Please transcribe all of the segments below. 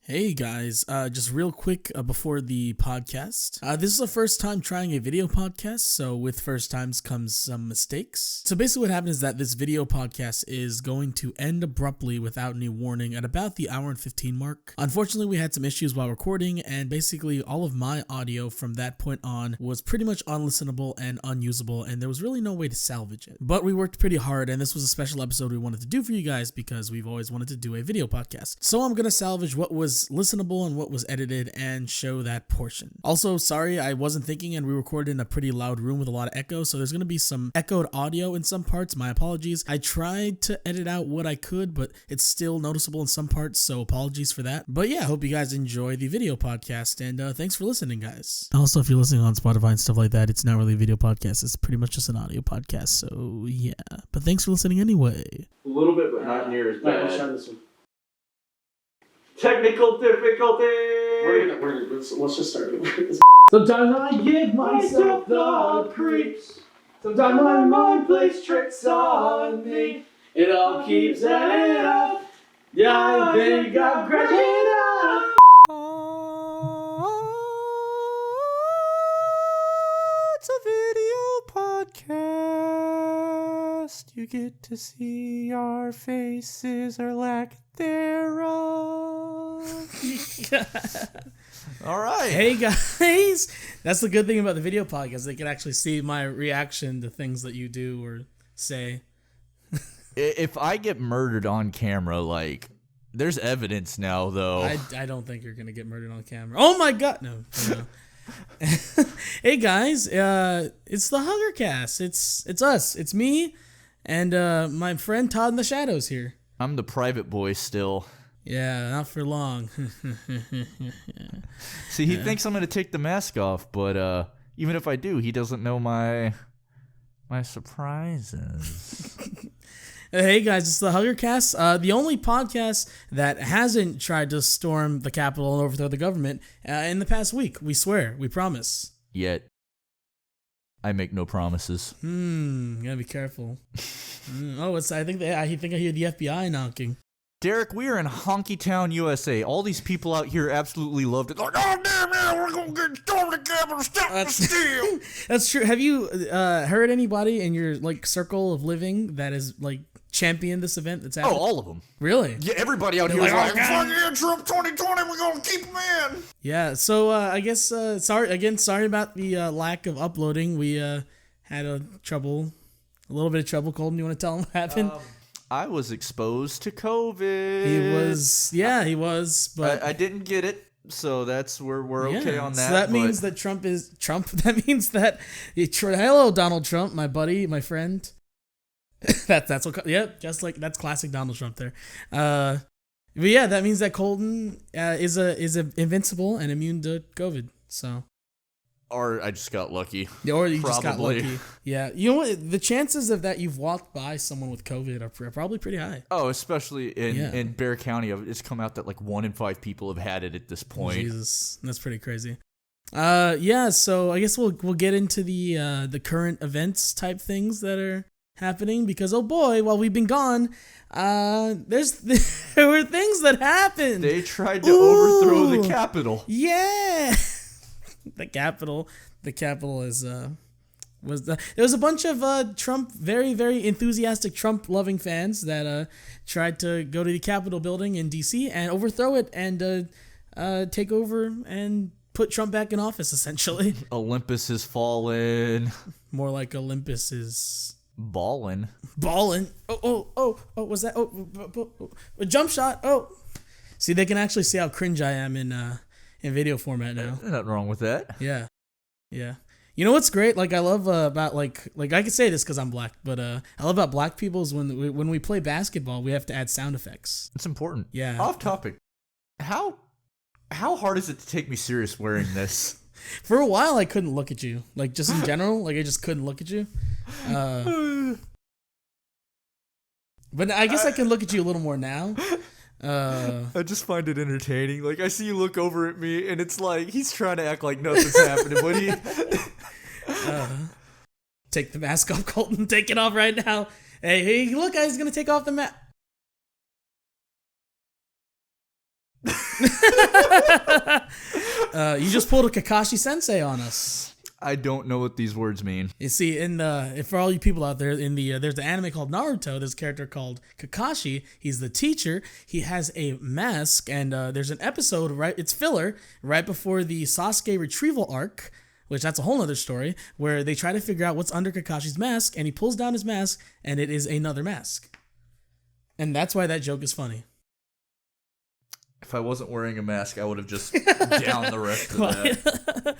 Hey guys, just real quick before the podcast. This is the first time trying a video podcast, so with first times comes some mistakes. So basically what happened is that this video podcast is going to end abruptly without any warning at about the hour and 15 mark. Unfortunately, we had some issues while recording, and basically all of my audio from that point on was pretty much unlistenable and unusable, and there was really no way to salvage it. But we worked pretty hard, and this was a special episode we wanted to do for you guys because we've always wanted to do a video podcast. So I'm gonna salvage what was listenable and what was edited and show that portion. Also, sorry, I wasn't thinking and we recorded in a pretty loud room with a lot of echo, so there's going to be some echoed audio in some parts. My apologies. I tried to edit out what I could, but it's still noticeable in some parts, so apologies for that. But yeah, I hope you guys enjoy the video podcast, and thanks for listening, guys. Also, if you're listening on Spotify and stuff like that, it's not really a video podcast. It's pretty much just an audio podcast, so yeah. But thanks for listening anyway. A little bit, but not near as bad. Let's try this one. Technical difficulty! Let's just start it. Sometimes I give myself the creeps. Sometimes my mind plays tricks on me. It all keeps adding up. Yeah, I think I'm crashing up. It's a video podcast. You get to see our faces or lack thereof. All right. Hey guys, that's the good thing about the video podcast. They can actually see my reaction to things that you do or say. If I get murdered on camera, like, there's evidence now, though. I don't think you're gonna get murdered on camera. Oh my god, no. Hey guys, it's the Huggercast. It's us. It's me and my friend Todd in the Shadows here. I'm the private boy still. Yeah, not for long. See, he thinks I'm going to take the mask off, but even if I do, he doesn't know my surprises. Hey guys, it's the Huggercast, the only podcast that hasn't tried to storm the Capitol and overthrow the government in the past week. We swear, we promise. Yet, I make no promises. You gotta be careful. I think I hear the FBI knocking. Derek, we are in Honky Town, USA. All these people out here absolutely loved it. Like, oh, damn, man, we're going to get stormed the Capitol, stop the steal. That's true. Have you heard anybody in your circle of living that has championed this event that's happening? Oh, all of them. Really? Yeah, everybody out here is like, fuck yeah, Trump 2020, we're going to keep him in. Yeah, so I guess, sorry about the lack of uploading. We had a little bit of trouble. Colton, you want to tell them what happened? I was exposed to COVID. He was, but I didn't get it, so that's we're okay on that. So that means that Trump is Trump. That means that hello, Donald Trump, my buddy, my friend. that's what. Yep, just like that's classic Donald Trump there. But yeah, that means that Colton is invincible and immune to COVID. So. Or I just got lucky. Or you just got lucky. Yeah. You know what? The chances of that you've walked by someone with COVID are probably pretty high. Oh, especially in Bear County. It's come out that 1 in 5 people have had it at this point. Jesus. That's pretty crazy. Yeah, so I guess we'll get into the current events type things that are happening because, oh boy, while we've been gone, there were things that happened. They tried to overthrow the Capitol. Yeah. The Capitol is there was a bunch of Trump, very very enthusiastic Trump loving fans that tried to go to the Capitol building in DC and overthrow it and take over and put Trump back in office essentially. Olympus has fallen. More like Olympus is ballin'. Oh, was that a jump shot? Oh, see, they can actually see how cringe I am in video format now. There's nothing wrong with that. Yeah. You know what's great? I love about I can say this because I'm black, but I love about black people is when we play basketball, we have to add sound effects. It's important. Yeah. Off topic. How hard is it to take me serious wearing this? For a while, I couldn't look at you. Just in general, I just couldn't look at you. But I guess I can look at you a little more now. I just find it entertaining. I see you look over at me, and it's like he's trying to act like nothing's happening, but he. Take the mask off, Colton. Take it off right now. Hey, look, guys, he's gonna take off the mask. You just pulled a Kakashi Sensei on us. I don't know what these words mean. You see, for all you people out there, there's the anime called Naruto. There's a character called Kakashi. He's the teacher. He has a mask, and there's an episode it's filler right before the Sasuke retrieval arc, which that's a whole other story, where they try to figure out what's under Kakashi's mask, and he pulls down his mask, and it is another mask, and that's why that joke is funny. If I wasn't wearing a mask, I would have just downed the rest of that.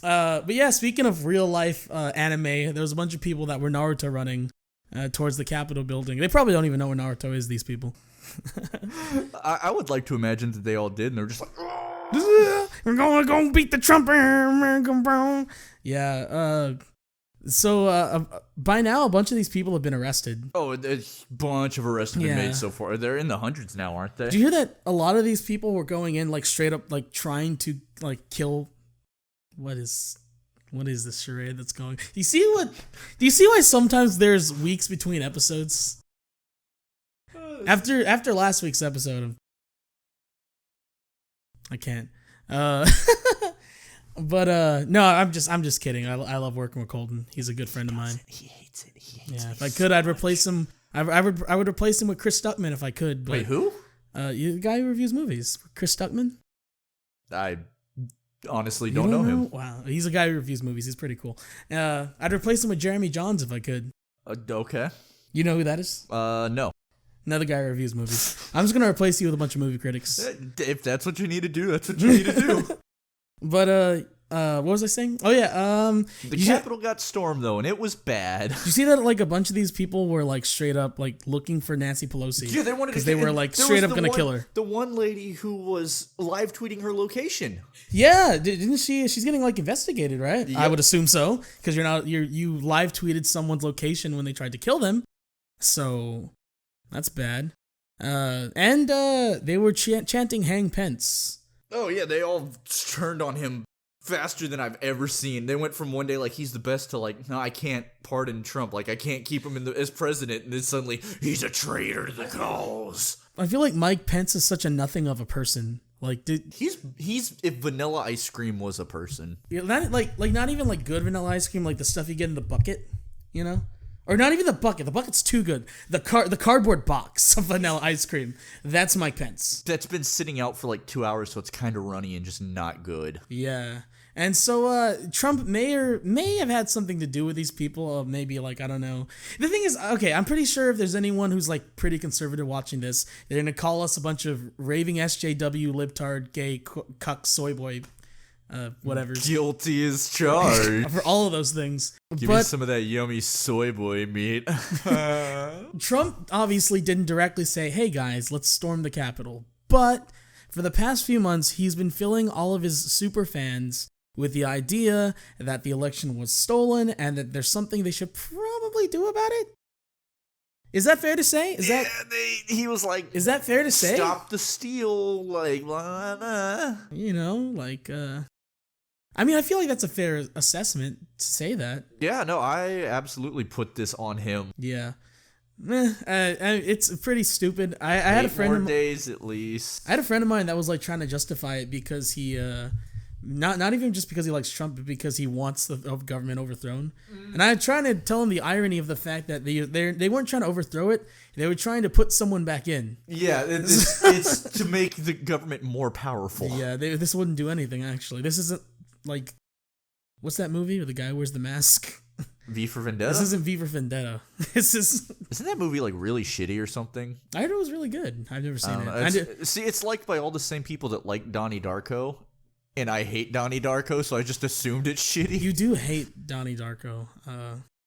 But yeah, speaking of real life anime, there was a bunch of people that were Naruto running towards the Capitol building. They probably don't even know where Naruto is, these people. I would like to imagine that they all did, and they're just like, we're gonna go beat the Trump. Yeah. So by now, a bunch of these people have been arrested. oh, a bunch of arrests have been made so far. They're in the hundreds now, aren't they? Do you hear that a lot of these people were going in like straight up like trying to like kill? What is this charade that's going? Do you see why sometimes there's weeks between episodes? After last week's episode, I can't. But no, I'm just kidding. I love working with Colton. He's a good friend of mine. He hates it. Yeah, if I could, I'd replace him. I would replace him with Chris Stuckman if I could. But, Wait, who? The guy who reviews movies, Chris Stuckman. I honestly don't know him. Wow, he's a guy who reviews movies. He's pretty cool. I'd replace him with Jeremy Johns if I could. Okay. You know who that is? No. Another guy who reviews movies. I'm just gonna replace you with a bunch of movie critics. If that's what you need to do, that's what you need to do. But what was I saying? Oh yeah, the Capitol got stormed though, and it was bad. Did you see that like a bunch of these people were like straight up like looking for Nancy Pelosi? Yeah, they wanted because they were like straight up gonna kill her. The one lady who was live tweeting her location. Yeah, didn't she? She's getting like investigated, right? Yep. I would assume so, because you live tweeted someone's location when they tried to kill them, so that's bad. And they were chanting "Hang Pence." Oh yeah, they all turned on him faster than I've ever seen. They went from one day like he's the best to like, no, I can't pardon Trump. Like I can't keep him as president, and then suddenly he's a traitor to the cause. I feel like Mike Pence is such a nothing of a person. Like, he's if vanilla ice cream was a person. Yeah, not not even like good vanilla ice cream, like the stuff you get in the bucket, you know. Or not even the bucket. The bucket's too good. The cardboard box of vanilla ice cream. That's Mike Pence. That's been sitting out for like 2 hours, so it's kind of runny and just not good. Yeah. And so Trump may have had something to do with these people. Maybe like, I don't know. The thing is, okay, I'm pretty sure if there's anyone who's like pretty conservative watching this, they're going to call us a bunch of raving SJW, libtard, gay, cuck, soy boy, whatever. Guilty as charged. For all of those things. Give me some of that yummy soy boy meat. Trump obviously didn't directly say, hey guys, let's storm the Capitol. But for the past few months, he's been filling all of his super fans with the idea that the election was stolen and that there's something they should probably do about it. Is that fair to say? He was like, is that fair to say? Stop the steal, like, blah, blah. You know, like, I mean, I feel like that's a fair assessment to say that. Yeah, no, I absolutely put this on him. Yeah. It's pretty stupid. I had a friend. 8 more days at least. I had a friend of mine that was like trying to justify it because he, not even just because he likes Trump, but because he wants the government overthrown. And I'm trying to tell him the irony of the fact that they weren't trying to overthrow it; they were trying to put someone back in. Yeah, it's to make the government more powerful. Yeah, this wouldn't do anything actually. This isn't like, what's that movie where the guy wears the mask? V for Vendetta? This isn't V for Vendetta. Isn't that movie like really shitty or something? I heard it was really good. I've never seen it. See, it's liked by all the same people that like Donnie Darko, and I hate Donnie Darko, so I just assumed it's shitty. You do hate Donnie Darko.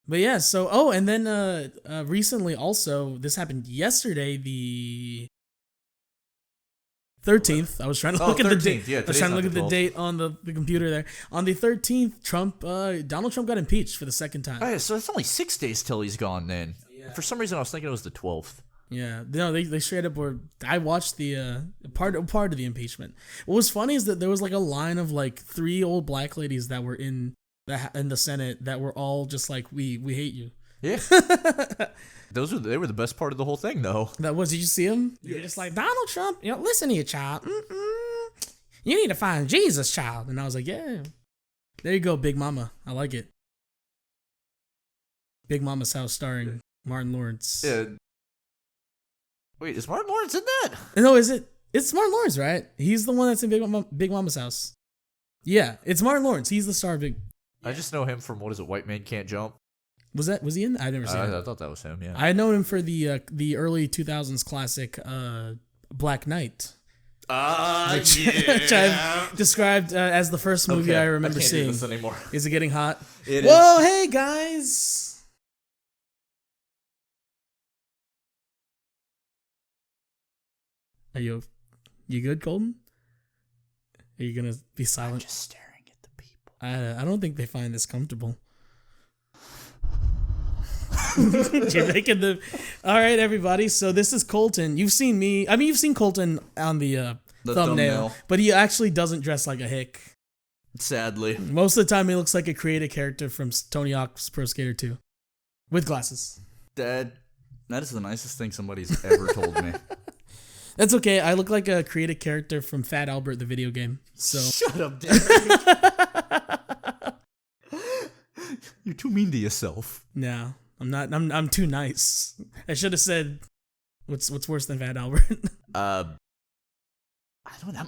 But yeah, so, and then recently also, this happened yesterday, the 13th. I was trying to look at the date. Yeah, I was trying to look at the date on the computer there. On the 13th, Donald Trump got impeached for the second time. Oh, yeah, so it's only 6 days till he's gone then. Yeah. For some reason, I was thinking it was the 12th. Yeah, no, they straight up were. I watched the part of the impeachment. What was funny is that there was like a line of like 3 old black ladies that were in the Senate that were all just like, we hate you. Yeah. They were the best part of the whole thing, though. That was. Did you see them? Yes. You're just like, Donald Trump. Listen to you, child. You need to find Jesus, child. And I was like, yeah. There you go, Big Mama. I like it. Big Mama's House starring Martin Lawrence. Yeah. Wait, is Martin Lawrence in that? No, is it? It's Martin Lawrence, right? He's the one that's in Big Mama's House. Yeah, it's Martin Lawrence. He's the star of Big... I just know him from, what is it, White Man Can't Jump? Was he in? I've never seen it. I thought that was him, yeah. I know him for the early 2000s classic Black Knight. Which I've described as the first movie I remember seeing. Do this anymore. Is it getting hot? It Whoa, is. hey guys! Are you good, Colton? Are you gonna be silent? I'm just staring at the people. I don't think they find this comfortable. You're making the... All right, everybody. So this is Colton. You've seen me. I mean, you've seen Colton on the thumbnail, but he actually doesn't dress like a hick. Sadly. Most of the time, he looks like a creative character from Tony Hawk's Pro Skater 2 with glasses. Dad, that is the nicest thing somebody's ever told me. That's okay. I look like a creative character from Fat Albert, the video game. So Shut up, Dad. You're too mean to yourself. no, I'm not. I'm too nice. I should have said, "What's worse than Fat Albert?" I don't know.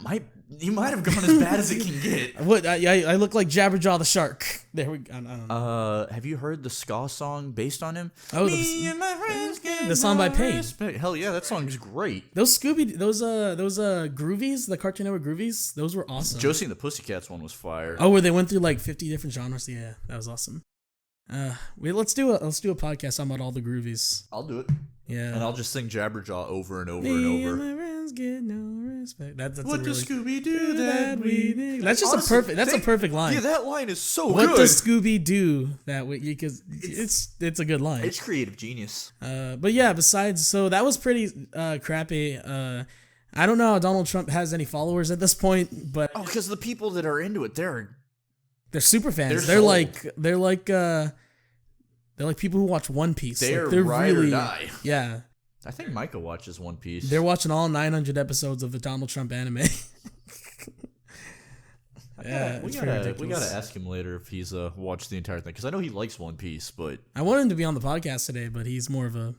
You might have gone as bad as it can get. What? I look like Jabberjaw the Shark. There we go. I don't know. Have you heard the ska song based on him? Oh, Me and my friends get the song by no Pain. respect. Hell yeah, that song is great. Those Groovies, the Cartoon Network Groovies, those were awesome. Josie and the Pussycats one was fire. Oh, where they went through like 50 different genres. Yeah, that was awesome. Let's do a podcast talking about all the Groovies. I'll do it. Yeah. And I'll just sing Jabberjaw over and over Me and and over. my friends get no respect. That's What a does really, Scooby do that we do? That's just Honestly, a perfect. That's a perfect line. Yeah, that line is so What good. does Scooby do that way? Because it's a good line. It's creative genius. But yeah, besides, so that was pretty crappy. I don't know how Donald Trump has any followers at this point, but Oh, because the people that are into it, they're super fans. They're They're like people who watch One Piece. They're Like, they're ride really or die. yeah. I think Micah watches One Piece. They're watching all 900 episodes of the Donald Trump anime. Yeah, we gotta ask him later if he's watched the entire thing, because I know he likes One Piece, but I want him to be on the podcast today, but he's more of a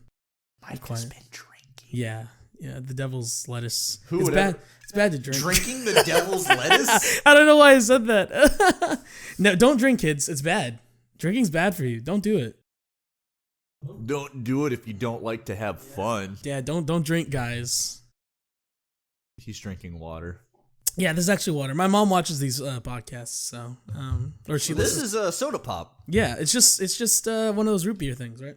Micah's quiet. been drinking. Yeah, the devil's lettuce. Who it's would bad. ever- It's bad to drink. Drinking the devil's lettuce? I don't know why I said that. No, don't drink, kids. It's bad. Drinking's bad for you. Don't do it. Don't do it if you don't like to have fun. Yeah, don't drink, guys. He's drinking water. Yeah, this is actually water. My mom watches these podcasts, so or she This listens. is soda pop. Yeah, it's just one of those root beer things, right?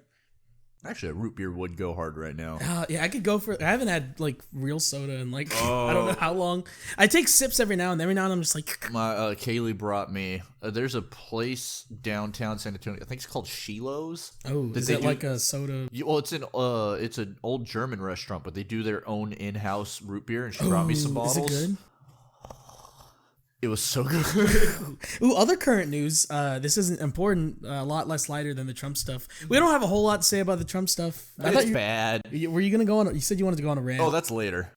Actually, a root beer would go hard right now. Yeah, I could go for. I haven't had like real soda in like I don't know how long. I take sips every now and then. I'm just like. My Kaylee brought me. There's a place downtown San Antonio. I think it's called Shiloh's. Oh, is it like a soda? Well, it's an old German restaurant, but they do their own in-house root beer, and she brought me some bottles. Is it good? It was so good. Ooh, other current news. This isn't important. A lot less lighter than the Trump stuff. We don't have a whole lot to say about the Trump stuff. It's bad. Were you gonna go on? You said you wanted to go on a rant. Oh, that's later.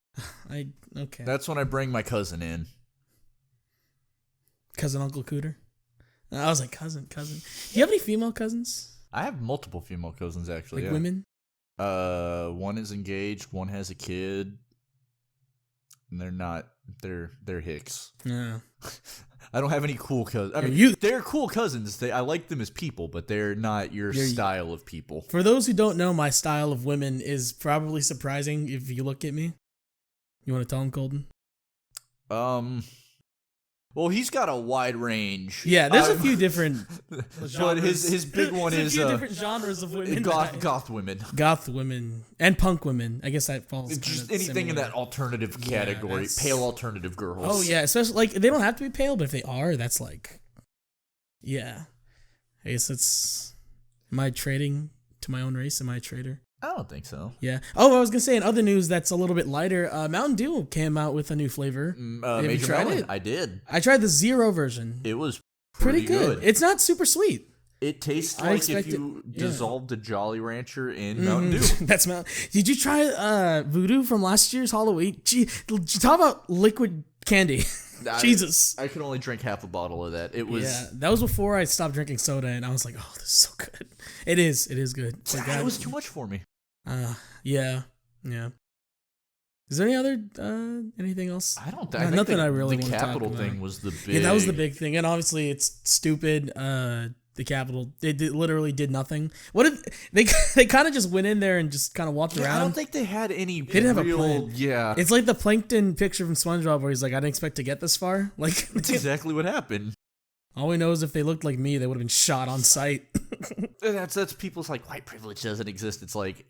Okay. That's when I bring my cousin in. Cousin Uncle Cooter. I was like cousin. Do you have any female cousins? I have multiple female cousins, actually. Like women? One is engaged. One has a kid. And they're not. They're hicks. Yeah. I don't have any cool cousins. I mean, they're cool cousins. I like them as people, but they're not your style of people. For those who don't know, my style of women is probably surprising if you look at me. You want to tell him, Colton? Well, he's got a wide range. Yeah, there's a few different But genres. his big one There's is a few different genres of women. goth women. Goth women and punk women. I guess that falls. Just kinda anything in similar. that alternative category. that's- Pale alternative girls. Oh yeah, especially like they don't have to be pale, but if they are, that's like, yeah. I guess it's. Am I trading to my own race? Am I a traitor? I don't think so. Yeah. Oh, I was gonna say in other news that's a little bit lighter. Mountain Dew came out with a new flavor. Have you Major tried Melon. it? I did. I tried the zero version. It was Pretty good. It's not super sweet. It tastes I like if expected- you yeah. dissolved a Jolly Rancher in Mountain Dew. That's Did you try Voodoo from last year's Halloween? Gee, talk about liquid candy. Jesus. I could only drink half a bottle of that. It was. Yeah, that was before I stopped drinking soda, and I was like, "Oh, this is so good." It is good. It's like, It was too much for me. Yeah. Is there any other anything else? I don't think nothing. I really want the to talk Capitol about. thing was the big. Yeah, that was the big thing, and obviously it's stupid. The Capitol, they literally did nothing. What did they kind of just went in there and just kind of walked around? I don't think they had any. They didn't have a plan. Yeah, it's like the Plankton picture from SpongeBob where he's like, "I didn't expect to get this far." Like that's exactly what happened. All we know is if they looked like me, they would have been shot on sight. That's people's like white privilege doesn't exist. It's like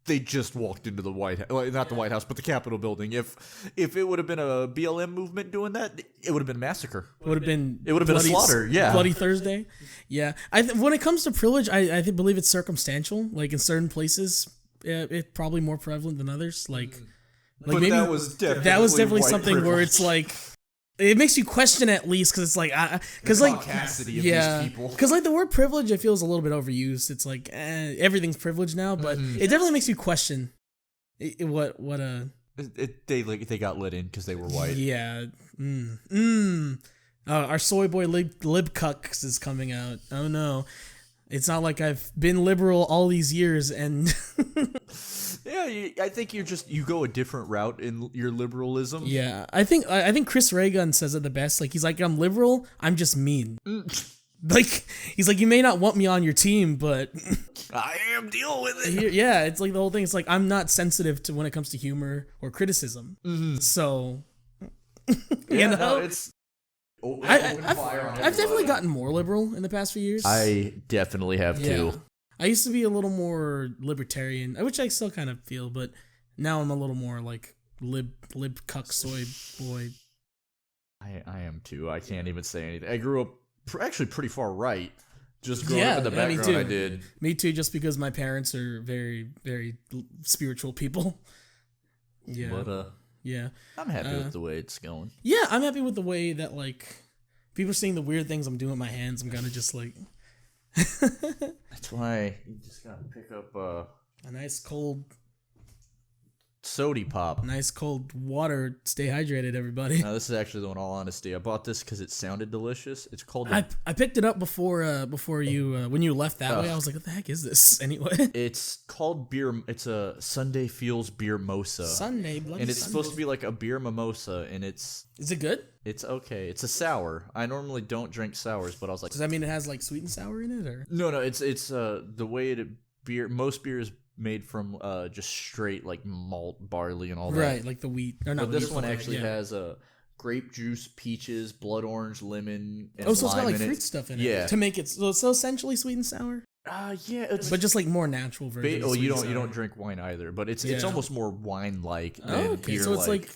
they just walked into the White House, well, not the White House, but the Capitol building. If it would have been a BLM movement doing that, it would have been a massacre. It would have been a slaughter. Yeah, Bloody Thursday. Yeah, when it comes to privilege, I believe it's circumstantial. Like in certain places, it's probably more prevalent than others. Like but maybe that was definitely something privilege. where it's like. It makes you question at least because it's like, because like, these people. Because like the word privilege, it feels a little bit overused. It's like everything's privileged now, but it definitely makes you question they got let in because they were white. Yeah. Our soy boy lib cucks is coming out. Oh no, it's not like I've been liberal all these years and. Yeah, I think you go a different route in your liberalism. Yeah, I think Chris Reagan says it the best. Like he's like, I'm liberal, I'm just mean. Like he's like, you may not want me on your team, but I am deal with it. Yeah, it's like the whole thing. It's like I'm not sensitive to when it comes to humor or criticism. So, it's. I've definitely gotten more liberal in the past few years. I definitely have too. I used to be a little more libertarian, which I still kind of feel, but now I'm a little more like lib cuck soy boy. I am too. I can't even say anything. I grew up actually pretty far right. Just growing up in the background, me too. I did. Me too, just because my parents are very, very spiritual people. Yeah. But, yeah. I'm happy with the way it's going. Yeah, I'm happy with the way that, like, people are seeing the weird things I'm doing with my hands. I'm gonna just, like... That's why you just gotta pick up a nice cold sody pop. Nice cold water. Stay hydrated, everybody. No, this is actually the one. All honesty, I bought this because it sounded delicious. It's called. I picked it up before you when you left that way. I was like, what the heck is this anyway? It's called beer. It's a Sunday Feels Beer Mosa. Sunday, bloody and it's Sunday. supposed to be like a beer mimosa, and it's. Is it good? It's okay. It's a sour. I normally don't drink sours, but I was like, does that mean it has like sweet and sour in it, or? No. It's the way most beer is made from just straight like malt, barley, and all that. Right, like the wheat. Or not but this wheat, one actually has grape juice, peaches, blood orange, lemon, and so it's got like fruit stuff in it. Yeah. To make it so essentially sweet and sour. Yeah, it's but just like more natural version. You don't drink wine either, but it's almost more wine like than beer. So it's like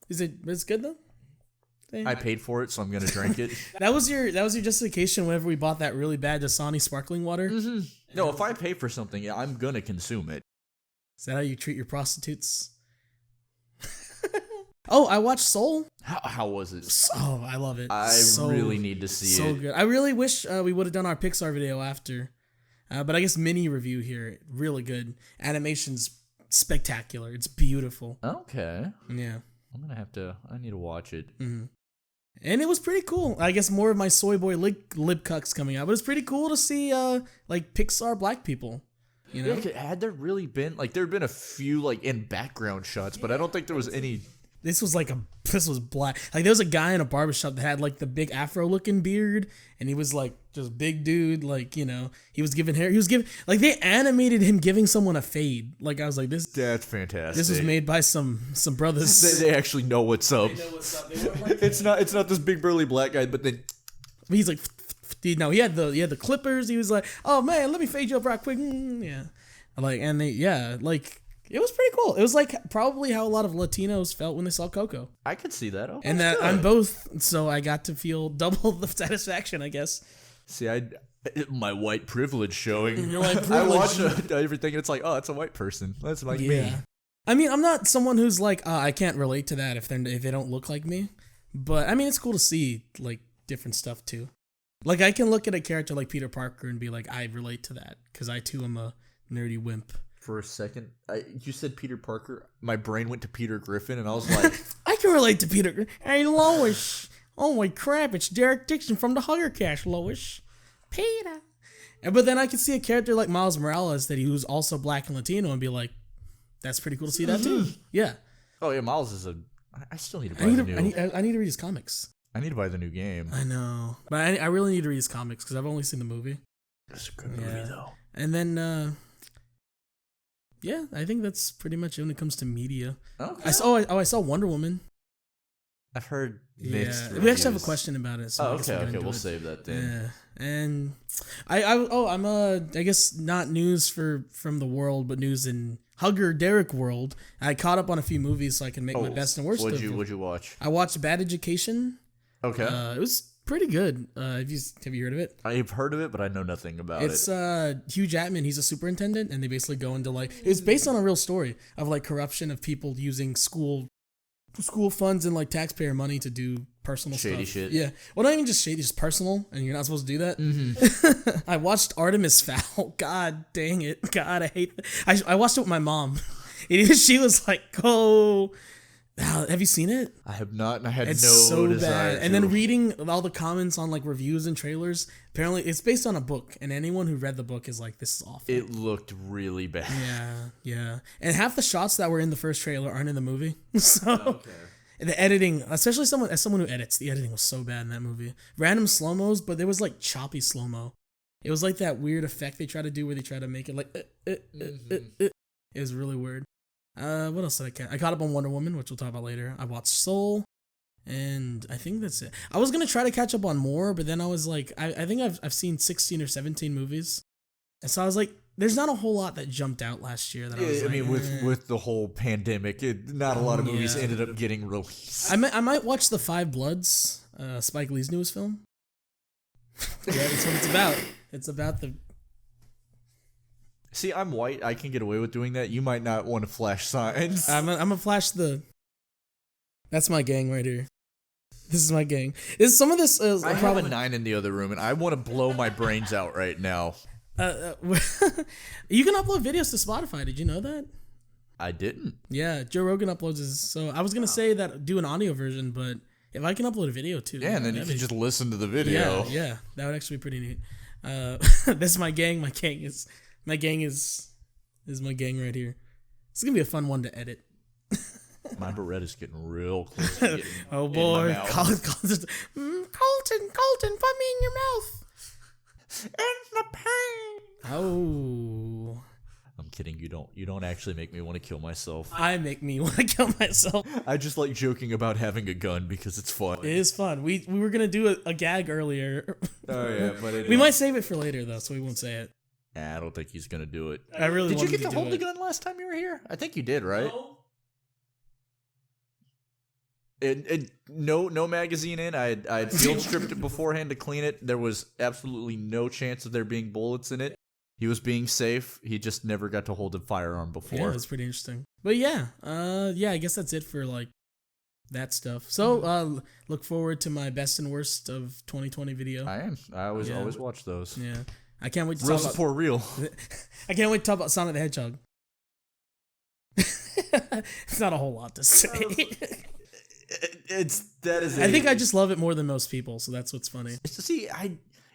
it's good though? I paid for it, so I'm gonna drink it. That was your justification whenever we bought that really bad Dasani sparkling water? Mm-hmm. No, if I pay for something, I'm gonna consume it. Is that how you treat your prostitutes? Oh, I watched Soul. How was it? Oh, I love it. I really need to see it. So good. I really wish we would have done our Pixar video after. But I guess mini review here. Really good. Animation's spectacular. It's beautiful. Okay. Yeah. I need to watch it. Mm-hmm. And it was pretty cool. I guess more of my soy boy lib cucks coming out. But it's pretty cool to see like Pixar black people. You know? Yeah, had there really been there had been a few like in background shots, but I don't think there was any. This was black. Like there was a guy in a barbershop that had like the big afro looking beard, and he was like just big dude, like, you know, he was giving hair. He was giving, like, they animated him giving someone a fade. Like I was like, that's fantastic. This was made by some brothers. They actually know what's up. They know what's up. They weren't like, it's not this big burly black guy, but then he's like, dude, no, he had the clippers. He was like, oh man, let me fade you up right quick. Yeah, like, and it was pretty cool. It was like probably how a lot of Latinos felt when they saw Coco. I could see that. And that I'm both, so I got to feel double the satisfaction, I guess. See, my white privilege showing. Your white privilege. I watch everything, and it's like, oh, it's a white person. That's like me. I mean, I'm not someone who's like, I can't relate to that if they don't look like me. But I mean, it's cool to see like different stuff too. Like I can look at a character like Peter Parker and be like, I relate to that because I too am a nerdy wimp. For a second, you said Peter Parker. My brain went to Peter Griffin, and I was like, I can can relate to Peter. Hey, Lois. Holy crap, it's Derek Dixon from the Huggercast, Lois. Peter. But then I could see a character like Miles Morales that he was also black and Latino and be like, that's pretty cool to see that too. Yeah. Oh yeah, Miles is a. I still need to buy I need to read his comics. I need to buy the new game. I know, but I really need to read his comics because I've only seen the movie. It's a good movie though. And then, yeah, I think that's pretty much it when it comes to media. Okay. I saw Wonder Woman. I've heard mixed reviews. We actually have a question about it. So okay, we'll save that then. Yeah, and I guess not news from the world, but news in Hugger Derek world. I caught up on a few movies so I can make my best and worst. What'd you watch? I watched Bad Education. Okay. It was pretty good. Have you heard of it? I've heard of it, but I know nothing about it. It's Hugh Jackman. He's a superintendent, and they basically go into it's based on a real story of corruption of people using school funds and taxpayer money to do personal shady stuff. shit. Yeah. Well, not even just shady, just personal, and you're not supposed to do that. Mm-hmm. I watched Artemis Fowl. God dang it. God, I hate that. I watched it with my mom. She was like, oh. Have you seen it? I have not, and I had it's no so desire bad. And then reading all the comments on reviews and trailers, apparently it's based on a book, and anyone who read the book is like, this is awful. It looked really bad. Yeah. And half the shots that were in the first trailer aren't in the movie. So the editing, especially as someone who edits, the editing was so bad in that movie. Random slow-mos, but there was choppy slow-mo. It was that weird effect they try to do where they try to make it it was really weird. What else did I catch? I caught up on Wonder Woman, which we'll talk about later. I watched Soul, and I think that's it. I was gonna try to catch up on more, but then I was like, I think I've seen 16 or 17 movies, and so I was like, there's not a whole lot that jumped out last year. That I mean, with the whole pandemic, not a lot of movies ended up getting released. I might watch The Five Bloods, Spike Lee's newest film. Yeah, that's what it's about. It's about the. See, I'm white. I can get away with doing that. You might not want to flash signs. I'm gonna flash the. That's my gang right here. This is my gang. Is some of this? I have a 9 in the other room, and I want to blow my brains out right now. You can upload videos to Spotify. Did you know that? I didn't. Yeah, Joe Rogan uploads his. So I was gonna say that do an audio version, but if I can upload a video too. Yeah, and then you can just listen to the video. Yeah, that would actually be pretty neat. This is my gang. My gang is my gang right here. It's gonna be a fun one to edit. My Beretta's getting real close to getting oh boy, Colton, put me in your mouth. In the pain. Oh. I'm kidding. You don't actually make me want to kill myself. I make me want to kill myself. I just like joking about having a gun because it's fun. It is fun. We were gonna do a gag earlier. Oh yeah, but we might save it for later though, so we won't say it. I don't think he's gonna do it. I really did. You get to hold the the gun last time you were here? I think you did, right? No. No magazine in. I had field stripped it beforehand to clean it. There was absolutely no chance of there being bullets in it. He was being safe. He just never got to hold a firearm before. Yeah, that's pretty interesting. But yeah, I guess that's it for that stuff. So look forward to my best and worst of 2020 video. I am. I always watch those. Yeah, I can't wait to real talk support about, real. I can't wait to talk about Sonic the Hedgehog. It's not a whole lot to say. I think I just love it more than most people, so that's what's funny. See,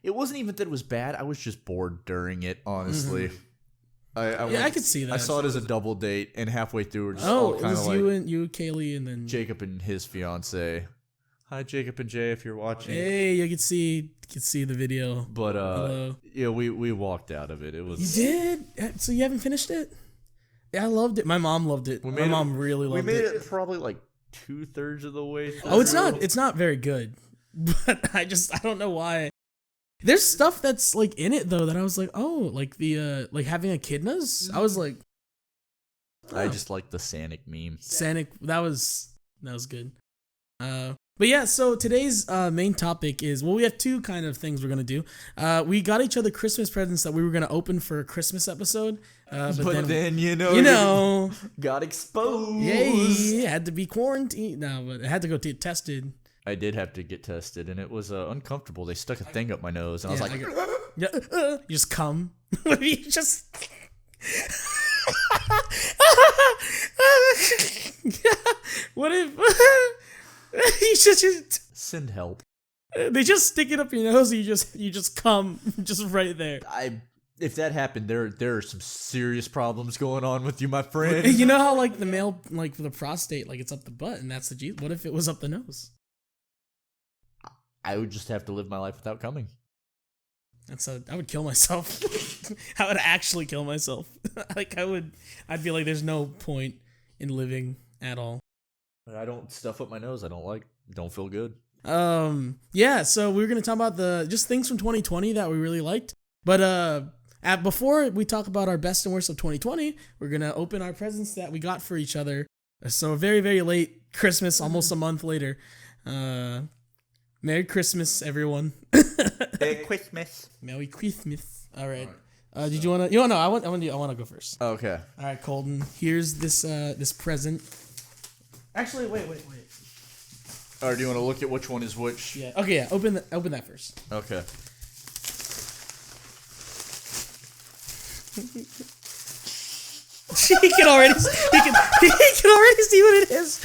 it wasn't even that it was bad. I was just bored during it, honestly. Mm-hmm. I could see that. I saw it as a double date, and halfway through, we're just all kind of you, Kaylee, and then Jacob and his fiance. Hi, Jacob and Jay, if you're watching. Hey, you can see the video. But hello. Yeah, we walked out of it. It was. You did? So you haven't finished it? Yeah, I loved it. My mom loved it. My mom really loved it. We made it probably 2/3 of the way through. Oh, it's not very good. But I don't know why. There's stuff that's in it though that I was like, oh, the having echidnas. I was like, oh. I just like the Sanic meme. Sanic, that was good. But yeah, so today's main topic is, we have two kind of things we're gonna do. We got each other Christmas presents that we were gonna open for a Christmas episode. But then you know got exposed. Yay! Had to be quarantined. No, but I had to go get tested. I did have to get tested, and it was uncomfortable. They stuck a thing up my nose, and I was like, you just come. You just. What if You just Send help. they just stick it up your nose. And you just come just right there. If that happened, there are some serious problems going on with you, my friend. You know how like the male, like for the prostate, like it's up the butt and that's the G. What if it was up the nose? I would just have to live my life without coming. I would kill myself. I would actually kill myself. I'd be like, there's no point in living at all. I don't stuff up my nose. I don't feel good. Yeah, so we were gonna talk about just things from 2020 that we really liked. But before we talk about our best and worst of 2020, we're gonna open our presents that we got for each other. So very, very late Christmas, almost a month later. Merry Christmas, everyone. Merry Christmas. Merry Christmas. All right. Did you wanna? No, I wanna go first. Okay. All right, Colton. Here's this present. Actually, wait. Or do you want to look at which one is which? Yeah. Okay. Yeah. Open that first. Okay. He can already see what it is.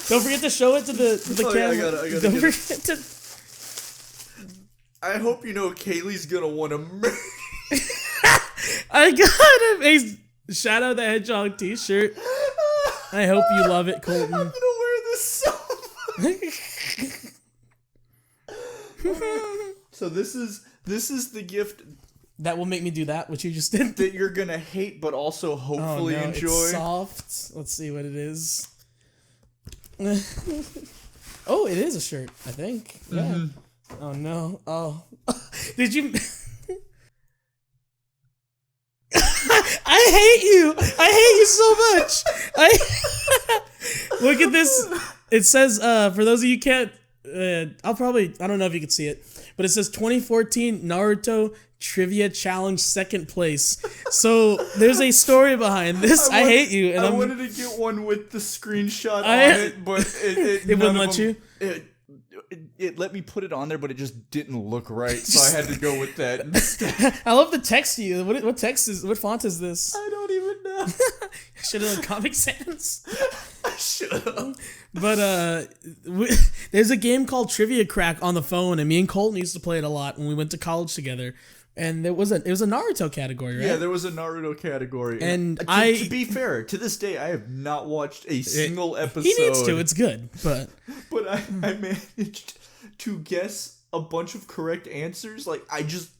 Don't forget to show it to the camera. I gotta Don't forget to. I hope you know Kaylee's gonna want to murder. I got him a Shadow the Hedgehog t-shirt. I hope you love it, Colton. I'm gonna wear this so much. So this is the gift that will make me do that, which you just did. that you're gonna hate, but also hopefully enjoy. It's soft. Let's see what it is. Oh, it is a shirt, I think. Yeah. Mm-hmm. Oh no. Oh. Did you I hate you. I hate you so much. Look at this. It says for those of you who can't I don't know if you can see it, but it says 2014 Naruto Trivia Challenge 2nd place. So there's a story behind this. I hate you. And I wanted to get one with the screenshot on it, but it wouldn't let you. It let me put it on there, but it just didn't look right, so I had to go with that instead. I love the text you. What font is this? I don't even know. Should have done Comic Sans. I should have. But there's a game called Trivia Crack on the phone, and me and Colton used to play it a lot when we went to college together. And it was a Naruto category, right? Yeah, there was a Naruto category. And to be fair, to this day, I have not watched a single episode. He needs to. It's good, but I managed to guess a bunch of correct answers. Like I just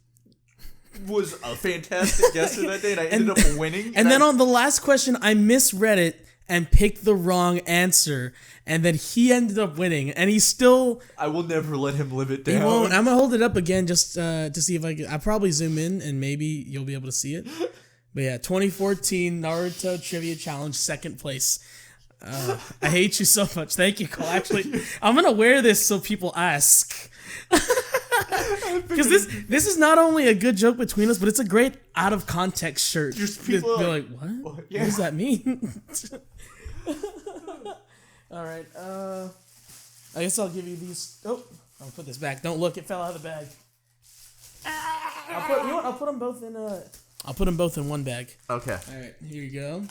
was a fantastic guesser that day, and I ended up winning. And then on the last question, I misread it and picked the wrong answer, and then he ended up winning, and he's still. I will never let him live it down. He won't. I'm gonna hold it up again just to see if I can. I'll probably zoom in, and maybe you'll be able to see it. But yeah, 2014 Naruto Trivia Challenge 2nd place. I hate you so much. Thank you, Cole. Actually, I'm gonna wear this so people ask. Because this is not only a good joke between us, but it's a great out of context shirt. Just people they're like, what? Yeah. What does that mean? All right. I guess I'll give you these. Oh, I'll put this back. Don't look. It fell out of the bag. I'll put them both in. I'll put them both in one bag. Okay. All right. Here you go.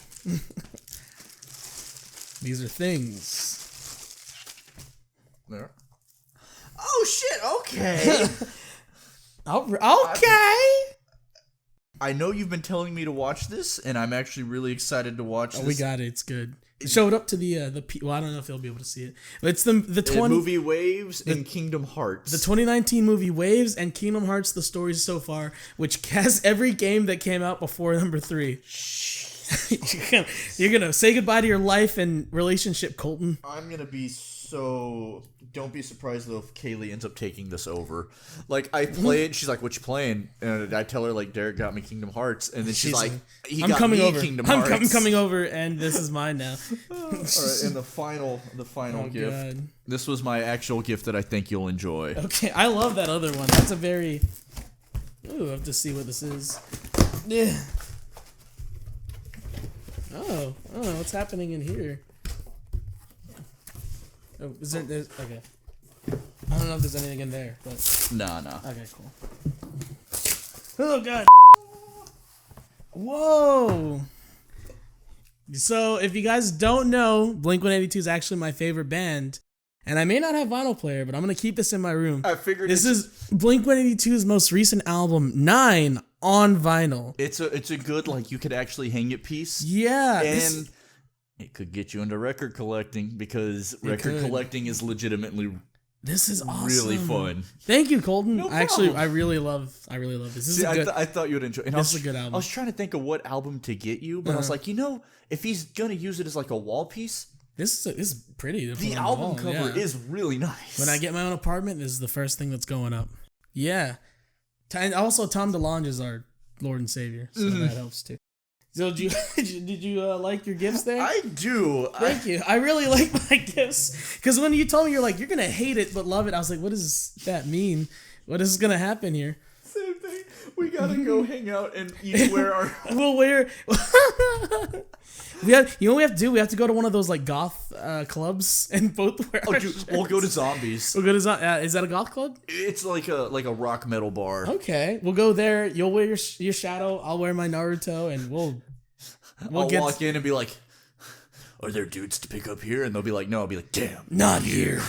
These are things. There. Oh shit! Okay. Okay. I know you've been telling me to watch this, and I'm actually really excited to watch this. We got it. It's good. Show it up to the well, I don't know if they'll be able to see it. But it's the movie Waves and Kingdom Hearts. The 2019 movie Waves and Kingdom Hearts: The Stories So Far, which has every game that came out before number 3. You're gonna say goodbye to your life and relationship, Colton. I'm gonna be so. Don't be surprised though if Kaylee ends up taking this over. Like I play it, she's like, "What you playing?" And I tell her like, "Derek got me Kingdom Hearts," and then she's like, "He got me Kingdom Hearts." I'm coming over, and this is mine now. All right, and the final gift. God. This was my actual gift that I think you'll enjoy. Okay, I love that other one. That's a very. Ooh, I have to see what this is. Yeah. Oh, what's happening in here? Oh, is there? Okay. I don't know if there's anything in there, but. Nah. Okay, cool. Oh God. Whoa. So if you guys don't know, Blink-182 is actually my favorite band. And I may not have vinyl player, but I'm going to keep this in my room. I figured this is Blink-182's most recent album, 9, on vinyl. It's a good, like, you could actually hang it piece. Yeah. And it could get you into record collecting because record collecting is legitimately this is awesome. Really fun. Thank you, Colton. No Actually, I really love this. This is good. I thought you would enjoy it. This is a good album. I was trying to think of what album to get you, but I was like, if he's going to use it as like a wall piece, this is pretty. The album cover is really nice. When I get my own apartment, this is the first thing that's going up. Yeah. And also, Tom DeLonge is our Lord and Savior, so that helps too. So did you like your gifts there? I do. Thank you. I really like my gifts. Because when you told me you're going to hate it but love it, I was like, what does that mean? What is going to happen here? Same thing. We got to go hang out and each wear our... We'll wear... You know what we have to do? We have to go to one of those like goth clubs and both wear our shirts. We'll go to Zombies. We'll go to is that a goth club? It's like a rock metal bar. Okay, we'll go there. You'll wear your Shadow. I'll wear my Naruto, and we'll walk in and be like, "Are there dudes to pick up here?" And they'll be like, "No." I'll be like, "Damn, not here."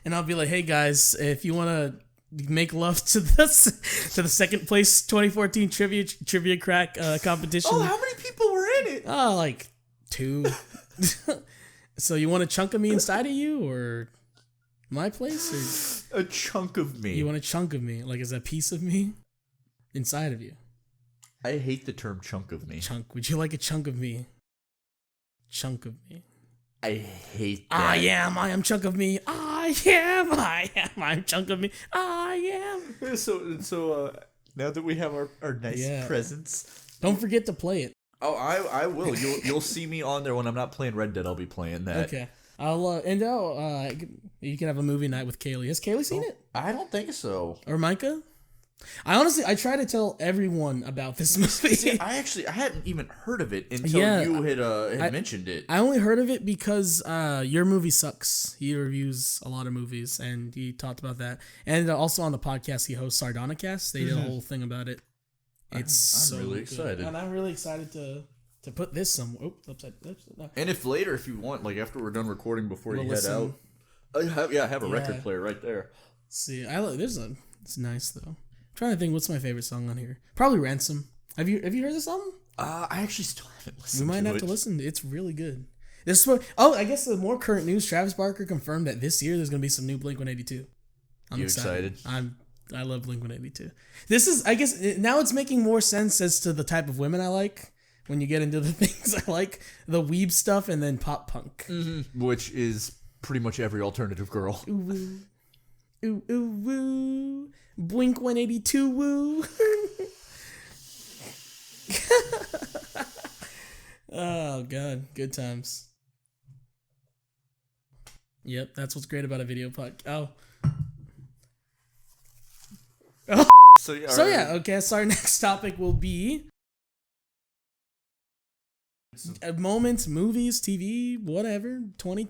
And I'll be like, "Hey guys, if you want to make love to the second place 2014 trivia crack competition." Oh, how many people were in it? Oh, like 2. So you want a chunk of me inside of you, or my place, or a chunk of me? You want a chunk of me? Like, is a piece of me inside of you? I hate the term chunk of me. Chunk. Would you like a chunk of me? Chunk of me. I hate that. I am chunk of me. I'm chunk of me. I am. So now that we have our nice presents, don't forget to play it. Oh, I will. You'll see me on there when I'm not playing Red Dead. I'll be playing that. Okay. You can have a movie night with Kaylee. Has Kaylee seen it? I don't think so. Or Micah? I try to tell everyone about this movie. See, I hadn't even heard of it until you had mentioned it. I only heard of it because Your Movie Sucks. He reviews a lot of movies, and he talked about that. And also on the podcast he hosts, Huggercast, they did a whole thing about it. I'm so really excited. And I'm really excited to put this somewhere. Oh, upside. No. And if later, if you want, like after we're done recording before you head out, I have a record player right there. Let's see, it's nice though. I'm trying to think, what's my favorite song on here? Probably Ransom. Have you heard this album? I actually still haven't listened. We might have to listen. It's really good. I guess the more current news. Travis Barker confirmed that this year there's gonna be some new Blink-182. I'm excited. I love Blink-182. This is, I guess, now it's making more sense as to the type of women I like. When you get into the things I like, the weeb stuff and then pop punk. Mm-hmm. Which is pretty much every alternative girl. Ooh, ooh, ooh, woo. Blink-182, woo. Oh, God. Good times. Yep, that's what's great about a video podcast. Oh. So yeah, okay, so our next topic will be moments, movies, TV, whatever,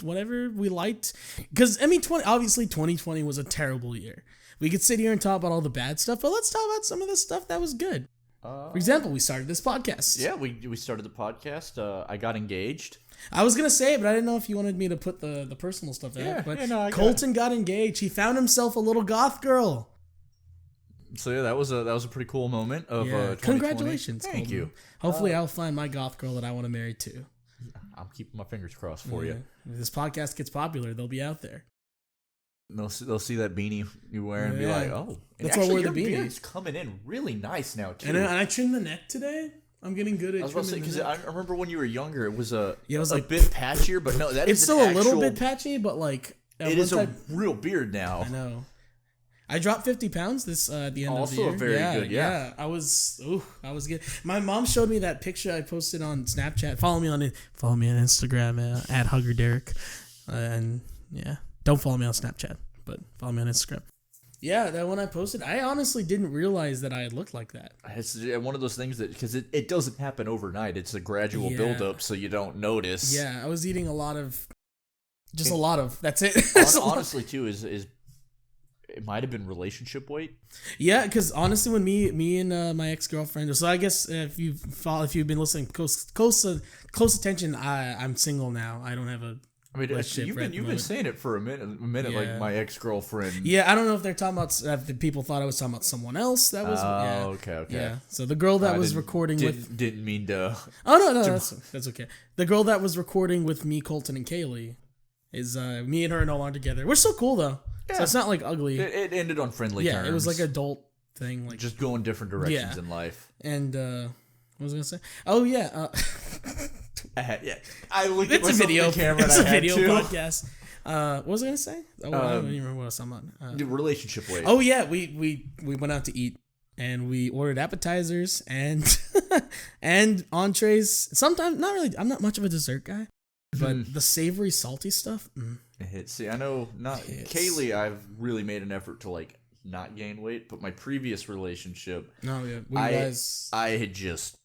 whatever we liked. Because, I mean, 2020 was a terrible year. We could sit here and talk about all the bad stuff, but let's talk about some of the stuff that was good. For example, we started this podcast. Yeah, we started the podcast. I got engaged. I was going to say it, but I didn't know if you wanted me to put the personal stuff there. But Colton got engaged. He found himself a little goth girl. So yeah, that was a pretty cool moment of 2020. Congratulations. Thank you. Hopefully I'll find my goth girl that I want to marry too. I'm keeping my fingers crossed for you. If this podcast gets popular, they'll be out there. They'll see that beanie you wear and be like, oh. And that's why I wear the beanie. Your beard's coming in really nice now too. And I trimmed the neck today. I'm getting good at trimming the neck. Because I remember when you were younger, it was a bit patchier, but no, that it's still a little bit patchy, but like it is a real beard now. I know. I dropped 50 pounds at the end of the year. Also very good, yeah. I was good. My mom showed me that picture I posted on Snapchat. Follow me on Instagram at HuggerDerek. And yeah, don't follow me on Snapchat, but follow me on Instagram. Yeah, that one I posted, I honestly didn't realize that I had looked like that. It's one of those things that, because it doesn't happen overnight. It's a gradual buildup, so you don't notice. Yeah, I was eating a lot of, that's it. Honestly, too, is it might have been relationship weight. Yeah, because honestly, when me and my ex-girlfriend, so I guess if you've been listening close attention, I'm single now. I don't have a. I mean, you've been saying it for a minute, Yeah. like my ex-girlfriend. Yeah, I don't know if they're talking about. If the people thought I was talking about someone else. That was. Okay. Yeah. So the girl that was recording didn't mean to. Oh no, that's okay. The girl that was recording with me, Colton, and Kaylee, is me and her are no longer together. We're still cool though. Yeah. So it's not like ugly. It ended on friendly terms. Yeah, it was like an adult thing, like just going different directions in life. And what was I gonna say? Oh yeah. Yeah, I looked It's at a video camera. It's and a I had video to. podcast. What was I gonna say? I don't even remember what I was talking about. The relationship weight. Oh yeah, we went out to eat and we ordered appetizers and and entrees. Sometimes not really. I'm not much of a dessert guy, but the savory, salty stuff. It hits. See, I know not Kaylee. I've really made an effort to like not gain weight, but my previous relationship, Oh yeah, I had just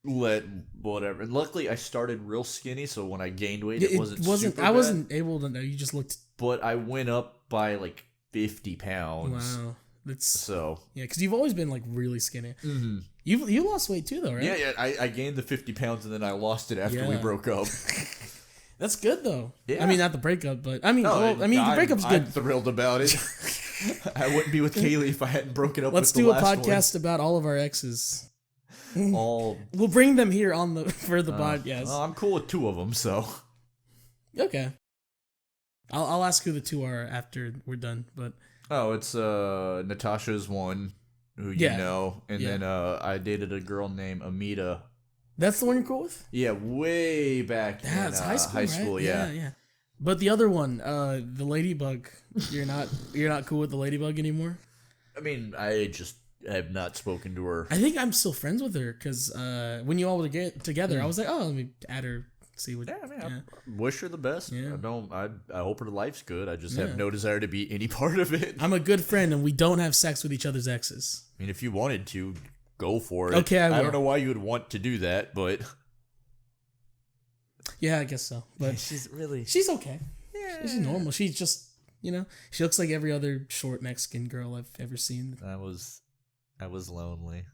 let whatever. And luckily, I started real skinny, so when I gained weight, it wasn't. Super I bad, wasn't able to know. You just looked. but I went up by like 50 pounds. Wow, that's So yeah. Because you've always been like really skinny. mm-hmm. You lost weight too though, right? Yeah. I gained the 50 pounds and then I lost it after we Yeah. broke up. That's good though. Yeah. I mean, not the breakup, but I mean, No, the breakup's I'm good. thrilled about it. I wouldn't be with Kaylee if I hadn't broken up. Let's with do the a last podcast about all of our exes. one. All. We'll bring them here on the for the podcast. Well, I'm cool with 2 of them, so. Okay. I'll ask who the 2 are after we're done, but Oh, it's Natasha's one, who you know, and then I dated a girl named Amita. that's the one you're cool with? Yeah, way back in It's high school, right? yeah. Yeah. But the other one, the ladybug, you're not cool with the ladybug anymore? I mean, I just have not spoken to her. I think I'm still friends with her because when you all were together, I was like, oh, let me add her, see what. Yeah, I mean, I wish her the best. Yeah. I hope her life's good. I just have no desire to be any part of it. I'm a good friend, and we don't have sex with each other's exes. I mean, if you wanted to, go for it. Okay, I will. don't know why you would want to do that, but Yeah, I guess so. But she's okay. Yeah, she's normal. She's just, she looks like every other short Mexican girl I've ever seen. I was lonely.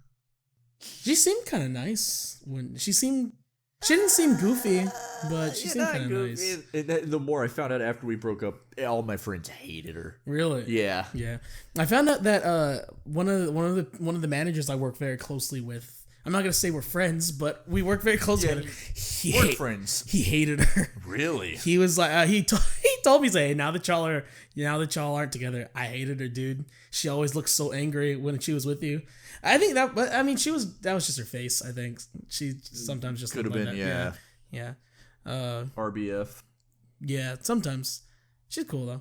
She seemed kind of nice when she didn't seem goofy, but she seemed kind of nice. The more I found out after we broke up, all my friends hated her. Really? Yeah. Yeah. I found out that one of the managers I work very closely with. I'm not gonna say we're friends, but we work very closely with her. We're friends. He hated her. Really? He was like, he told me, "Hey, now that y'all aren't together, I hated her, dude. She always looked so angry when she was with you." I think that was just her face. I think she sometimes just could have been, yeah. RBF. Yeah, sometimes she's cool though.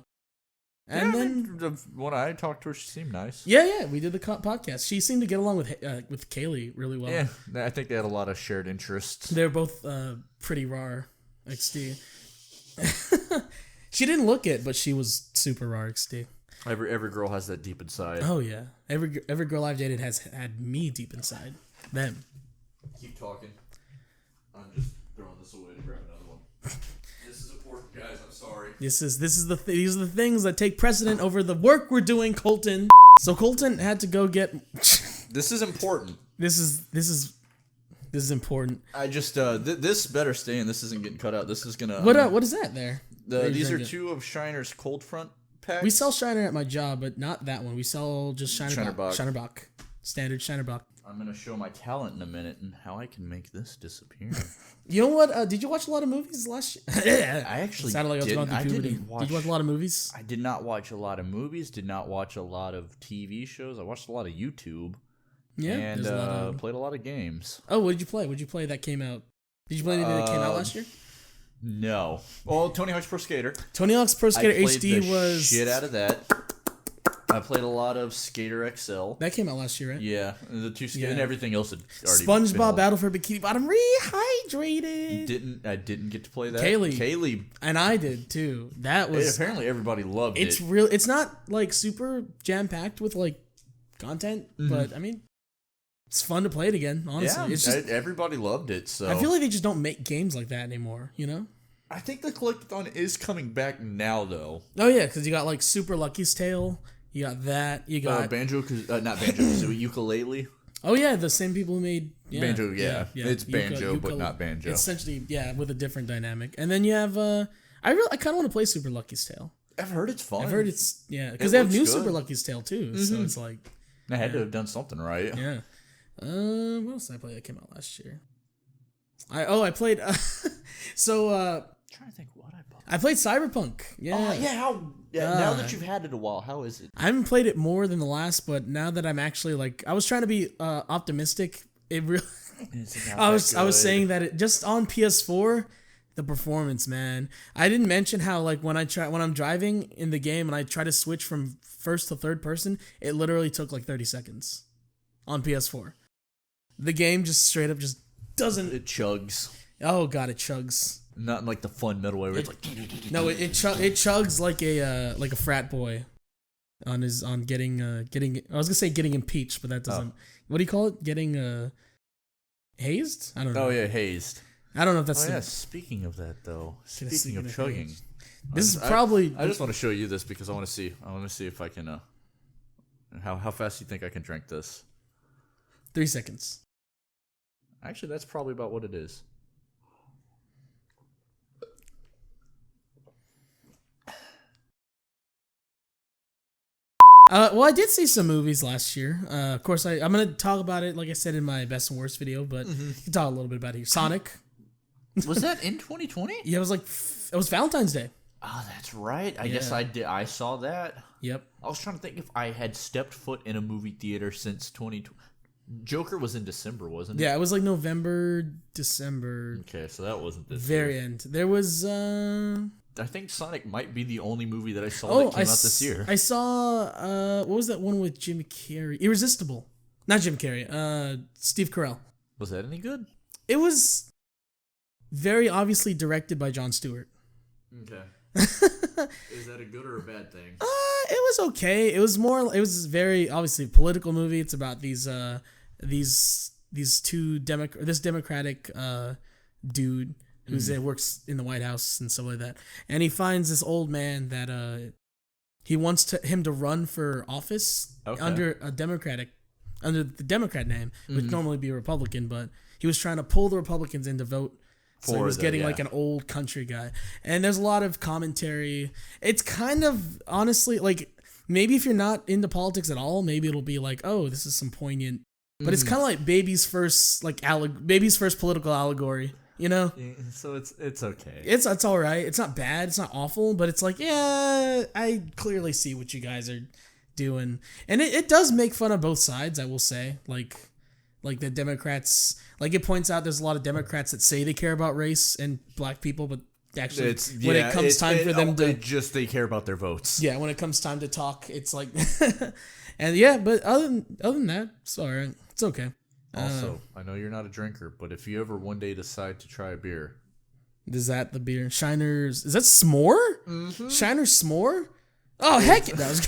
And then when I talked to her, she seemed nice. Yeah, we did the podcast. She seemed to get along with Kaylee really well. Yeah, I think they had a lot of shared interests. They're both pretty raw, XD. She didn't look it, but she was super raw, XD. Every girl has that deep inside. Oh yeah, every girl I've dated has had me deep inside them. Keep talking. I'm just throwing this away to grab another one. This is important, guys. I'm sorry. These are the things that take precedent over the work we're doing, Colton. So Colton had to go get. This is important. This is important. I just this better stay in. This isn't getting cut out. This is gonna. What is that there? These are 2 of Shiner's Cold Front packs. We sell Shiner at my job, but not that one. We sell just Shiner Bock. Standard Shiner Bock. I'm gonna show my talent in a minute and how I can make this disappear. You know what? Did you watch a lot of movies last year? I actually sounded like I was going through puberty. Did you watch a lot of movies? I did not watch a lot of movies. Did not watch a lot of TV shows. I watched a lot of YouTube. Yeah, and played a lot of games. Oh, what did you play? What did you play that came out? Did you play anything that came out last year? No. Well, Tony Hawk's Pro Skater. Tony Hawk's Pro Skater HD the was shit out of that. I played a lot of Skater XL. That came out last year, right? Yeah, the 2 and everything else had already SpongeBob Battle for Bikini Bottom Rehydrated. I didn't get to play that. Kaylee, and I did too. That was apparently everybody loved it. It's real. It's not like super jam packed with like content, but I mean, it's fun to play it again. Honestly, yeah, it's just everybody loved it. So I feel like they just don't make games like that anymore. You know? I think the collectathon is coming back now, though. Oh yeah, because you got like Super Lucky's Tale You got that. You got not banjo, ukulele. Oh yeah, the same people who made Banjo. Yeah. It's banjo, but not banjo. Essentially, with a different dynamic. And then you have I kind of want to play Super Lucky's Tale. I've heard it's fun. I've heard it's because they have new Super Lucky's Tale too. So it's like I had to have done something right. Yeah. What else did I play that came out last year? I played. I'm trying to think what I bought. I played Cyberpunk. Yeah. Now that you've had it a while, how is it? I haven't played it more than the last, but now that I'm actually like, I was trying to be optimistic. It really. I was saying that it just on PS4, the performance, man. I didn't mention how like when I'm driving in the game and I try to switch from first to third person, it literally took like 30 seconds on PS4. The game just straight up just doesn't. It chugs. Oh god, it chugs. Not in like the fun metal way where it's like. No, it chugs like a frat boy on getting I was gonna say getting impeached, but that doesn't. What do you call it? Getting hazed? I don't know. Oh yeah, hazed. I don't know if that's. Oh yeah. Speaking of that though, speaking of chugging, this is probably. I just want to show you this because I want to see. If I can. How fast do you think I can drink this? 3 seconds. Actually, that's probably about what it is. Well, I did see some movies last year. Of course, I'm going to talk about it, like I said in my best and worst video, but you can talk a little bit about it here. Sonic. Was that in 2020? Yeah, it was Valentine's Day. Oh, that's right. I guess I did. I saw that. Yep. I was trying to think if I had stepped foot in a movie theater since 2020. Joker was in December, wasn't it? Yeah, it was like November, December. Okay, so that wasn't this very year. end. There was. I think Sonic might be the only movie that I saw that came out this year. I saw. What was that one with Jim Carrey? Irresistible. Not Jim Carrey. Steve Carell. Was that any good? It was very obviously directed by Jon Stewart. Okay. Is that a good or a bad thing? It was okay. It was very obviously a political movie. It's about these two Democratic dude who works in the White House and stuff like that, and he finds this old man that he wants him to run for office under the Democrat name, which normally be a Republican, but he was trying to pull the Republicans in to vote. So he was getting like an old country guy. And there's a lot of commentary. It's kind of, honestly, like, maybe if you're not into politics at all, maybe it'll be like, oh, this is some poignant. But it's kind of like baby's first political allegory, you know? Yeah, so it's okay. It's all right. It's not bad. It's not awful. But it's like, yeah, I clearly see what you guys are doing. And it does make fun of both sides, I will say. Like the Democrats, like it points out there's a lot of Democrats that say they care about race and black people, but actually when it comes time for them to they care about their votes. Yeah, when it comes time to talk, it's like and yeah, but other than that, it's all right. It's okay. Also, I know you're not a drinker, but if you ever one day decide to try a beer. Is that the beer? Shiner's, is that s'more? Mm-hmm. Shiner's s'more? Oh, heck it does.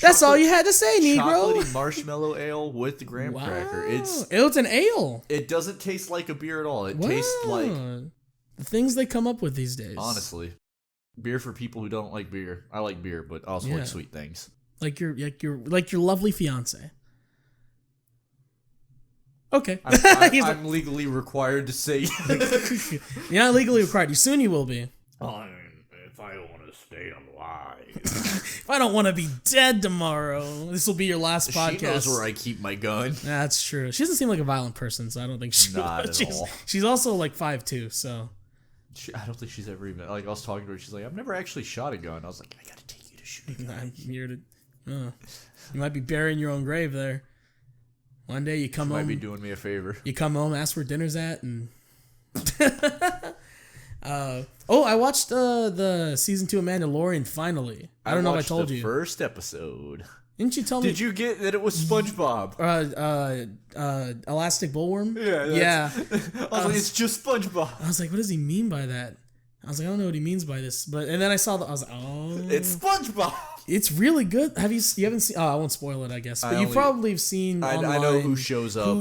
That's all you had to say, Negro. Chocolatey marshmallow ale with the graham cracker. It's an ale. It doesn't taste like a beer at all. It tastes like the things they come up with these days. Honestly, beer for people who don't like beer. I like beer, but I also like sweet things. Like your lovely fiance. Okay. I'm legally required to say. You're not legally required. Soon you will be. If I don't want to stay alive. If I don't want to be dead tomorrow, this will be your last podcast. She knows where I keep my gun. That's true. She doesn't seem like a violent person, so I don't think she. Not at all. She's also like 5'2", so. I don't think she's ever even like. I was talking to her. She's like, I've never actually shot a gun. I was like, I gotta take you to shoot a gun. You might be burying your own grave there. One day you come home. Might be doing me a favor. You come home, ask where dinner's at, and. I watched the season 2 of Mandalorian finally. I don't know if I told you. The first episode. Didn't you tell me? Did you get that it was SpongeBob? Elastic Bullworm? Yeah. I was like, it's just SpongeBob. I was like, what does he mean by that? I was like, I don't know what he means by this. And then I saw I was like, oh. It's SpongeBob. It's really good. You haven't seen? Oh, I won't spoil it, I guess. But you probably have seen online. I know who shows up.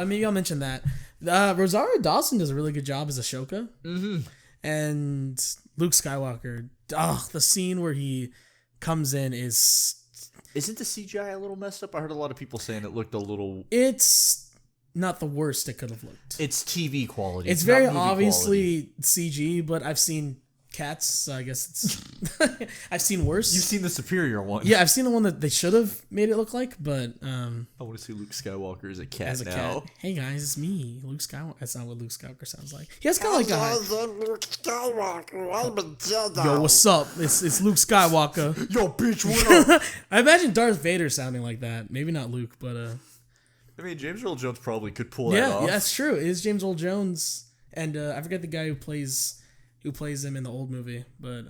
Maybe I'll mention that. Rosario Dawson does a really good job as Ashoka. Mm-hmm. And Luke Skywalker. Oh, the scene where he comes in is... Isn't the CGI a little messed up? I heard a lot of people saying it looked a little... It's not the worst it could have looked. It's TV quality. It's very obviously CG, but I've seen Cats, so I guess it's... I've seen worse. You've seen the superior one. Yeah, I've seen the one that they should have made it look like, but... I want to see Luke Skywalker as a cat as a now. cat. Hey guys, it's me, Luke Skywalker. That's not what Luke Skywalker sounds like. He has kind of like a... Luke Skywalker, I'm a Jedi. Yo, what's up? It's Luke Skywalker. Yo, bitch, what up? I imagine Darth Vader sounding like that. Maybe not Luke, but... I mean, James Earl Jones probably could pull that Yeah, off. yeah, that's true. It is James Earl Jones, and I forget the guy who plays him in the old movie, but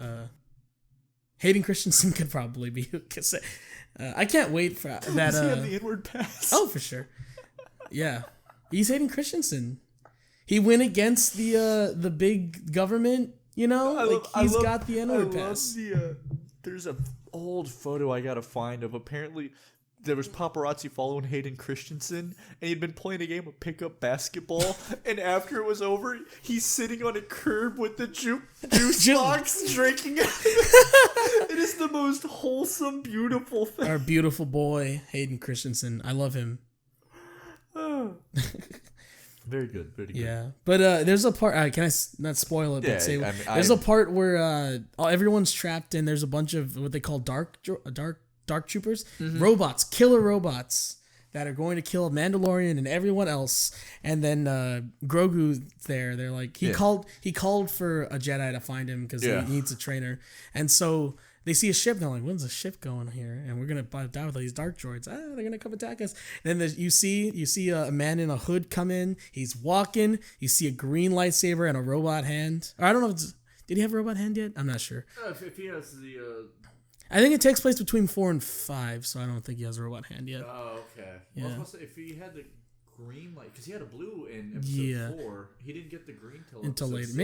Hayden Christensen could probably be. I can't wait for that. Does he have the inward pass? Oh, for sure. Yeah, he's Hayden Christensen. He went against the big government. You know, he's got the inward pass. There's a old photo I gotta find of apparently. There was paparazzi following Hayden Christensen, and he'd been playing a game of pickup basketball, and after it was over, he's sitting on a curb with the juice box, drinking it. It is the most wholesome, beautiful thing. Our beautiful boy, Hayden Christensen. I love him. Very good, very good. Yeah, but there's a part. Can I not spoil it? Yeah, But say, I mean, there's a part where everyone's trapped, and there's a bunch of what they call dark troopers, robots, killer robots that are going to kill Mandalorian and everyone else. And then Grogu's there. They're like he called for a Jedi to find him because he needs a trainer. And so they see a ship. And they're like, "When's the ship going here? And we're gonna die with all these dark droids. They're gonna come attack us." And then you see a man in a hood come in. He's walking. You see a green lightsaber and a robot hand. Or I don't know. Did he have a robot hand yet? I'm not sure. If he has the. I think it takes place between 4 and 5, so I don't think he has a robot hand yet. Oh, okay. Yeah. I was supposed to say, if he had the green light, because he had a blue in episode 4, he didn't get the green until later. 6.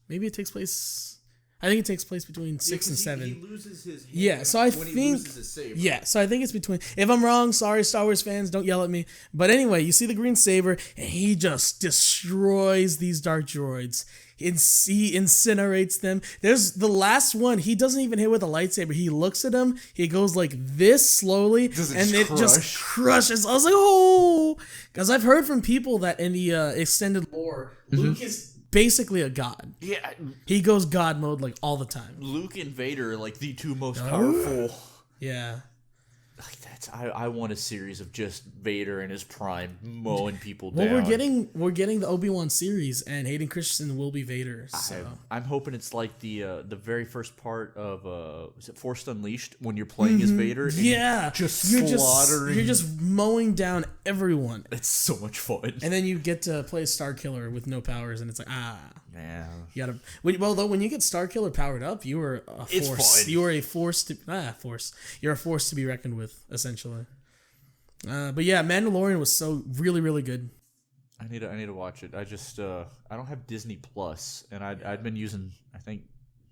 Maybe it takes place. I think it takes place between 6 and 7. He loses his hand. Yeah, so I when think he loses his saber. Yeah, so I think it's between. If I'm wrong, sorry, Star Wars fans, don't yell at me. But anyway, you see the green saber, and he just destroys these dark droids. He incinerates them. There's the last one. He doesn't even hit with a lightsaber. He looks at him. He goes like this slowly, and it just crushes. I was like, oh, because I've heard from people that in the extended lore, Luke is basically a god. Yeah, he goes god mode like all the time. Luke and Vader are like the two most powerful. Yeah. Like that's I want a series of just Vader in his prime mowing people Well, down. we're getting the Obi-Wan series, and Hayden Christensen will be Vader. So. I'm hoping it's like the very first part of is it Force Unleashed when you're playing as Vader? And Yeah, you're slaughtering. You're just mowing down everyone. It's so much fun. And then you get to play Star Killer with no powers, and it's like yeah. You gotta. When you get Star Killer powered up, you are a force. It's fun. You are a force to force. You're a force to be reckoned with, essentially. But yeah, Mandalorian was so really good. I need to watch it. I just I don't have Disney Plus, and I'd been using I think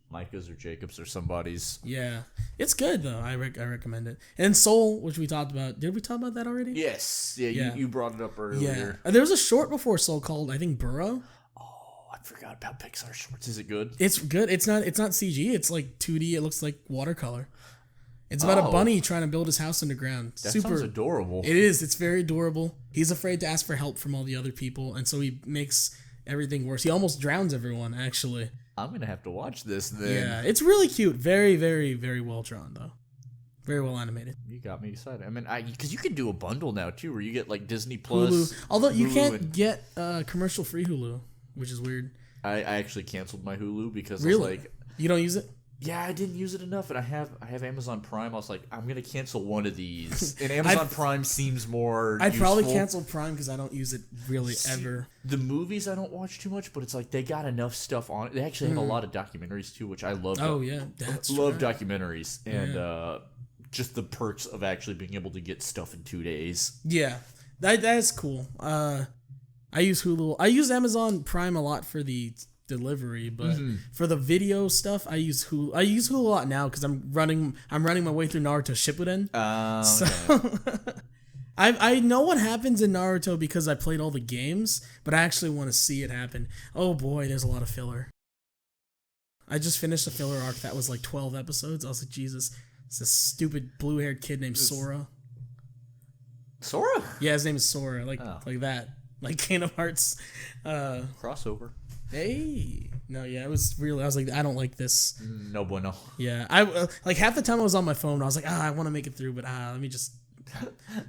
Micah's or Jacob's or somebody's. Yeah, it's good though. I recommend it. And Soul, which we talked about. Did we talk about that already? Yes. Yeah. You brought it up earlier. Yeah. There was a short before Soul called I think Burrow. I forgot about Pixar shorts. Is it good? It's good. It's not CG. It's like 2D. It looks like watercolor. It's about a bunny trying to build his house underground. That sounds adorable. It is. It's very adorable. He's afraid to ask for help from all the other people, and so he makes everything worse. He almost drowns everyone, actually. I'm gonna have to watch this then. Yeah, it's really cute. Very, very, very well drawn, though. Very well animated. You got me excited. I mean, because you can do a bundle now too, where you get like Disney Plus, Hulu. Although you Hulu can't get commercial-free Hulu, which is weird. I actually canceled my Hulu because I Really? was like, You don't use it? yeah, I didn't use it enough, and I have Amazon Prime. I was like, I'm gonna cancel one of these, and Amazon Prime seems more. I'd probably useful. cancel Prime because I don't use it really ever. The movies I don't watch too much, but it's like they got enough stuff on it. They actually have a lot of documentaries too, which I love. Oh yeah, that's love true. documentaries and just the perks of actually being able to get stuff in 2 days. Yeah, that is cool. I use Hulu. I use Amazon Prime a lot for the delivery, but for the video stuff, I use Hulu. I use Hulu a lot now because I'm running my way through Naruto Shippuden. Okay. I know what happens in Naruto because I played all the games, but I actually want to see it happen. Oh boy, there's a lot of filler. I just finished a filler arc that was like 12 episodes. I was like, Jesus, it's this stupid blue-haired kid named Sora. Sora? Yeah, his name is Sora, like that, like Kingdom Hearts. Crossover. Hey, no, yeah, it was really. I was like, I don't like this. No bueno. Yeah, I like half the time I was on my phone. I was like, I want to make it through, but let me just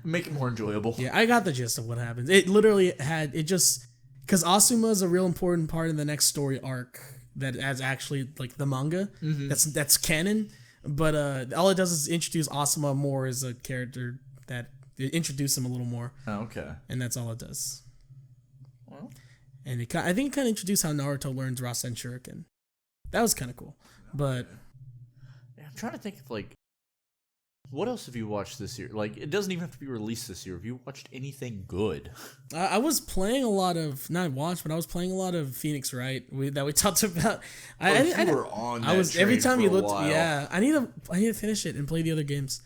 make it more enjoyable. Yeah, I got the gist of what happens. It literally had it just because Asuma is a real important part in the next story arc that as actually like the manga. That's canon, but all it does is introduce Asuma more as a character that introduce him a little more. Oh, okay. And that's all it does. Well, and I think it kind of introduced how Naruto learns Rasen Shuriken. That was kind of cool. But I'm trying to think of like what else have you watched this year? Like, it doesn't even have to be released this year. Have you watched anything good? I was playing a lot of I was playing a lot of Phoenix Wright that we talked about. You were on that train every time for you a looked. while. Yeah, I need to finish it and play the other games.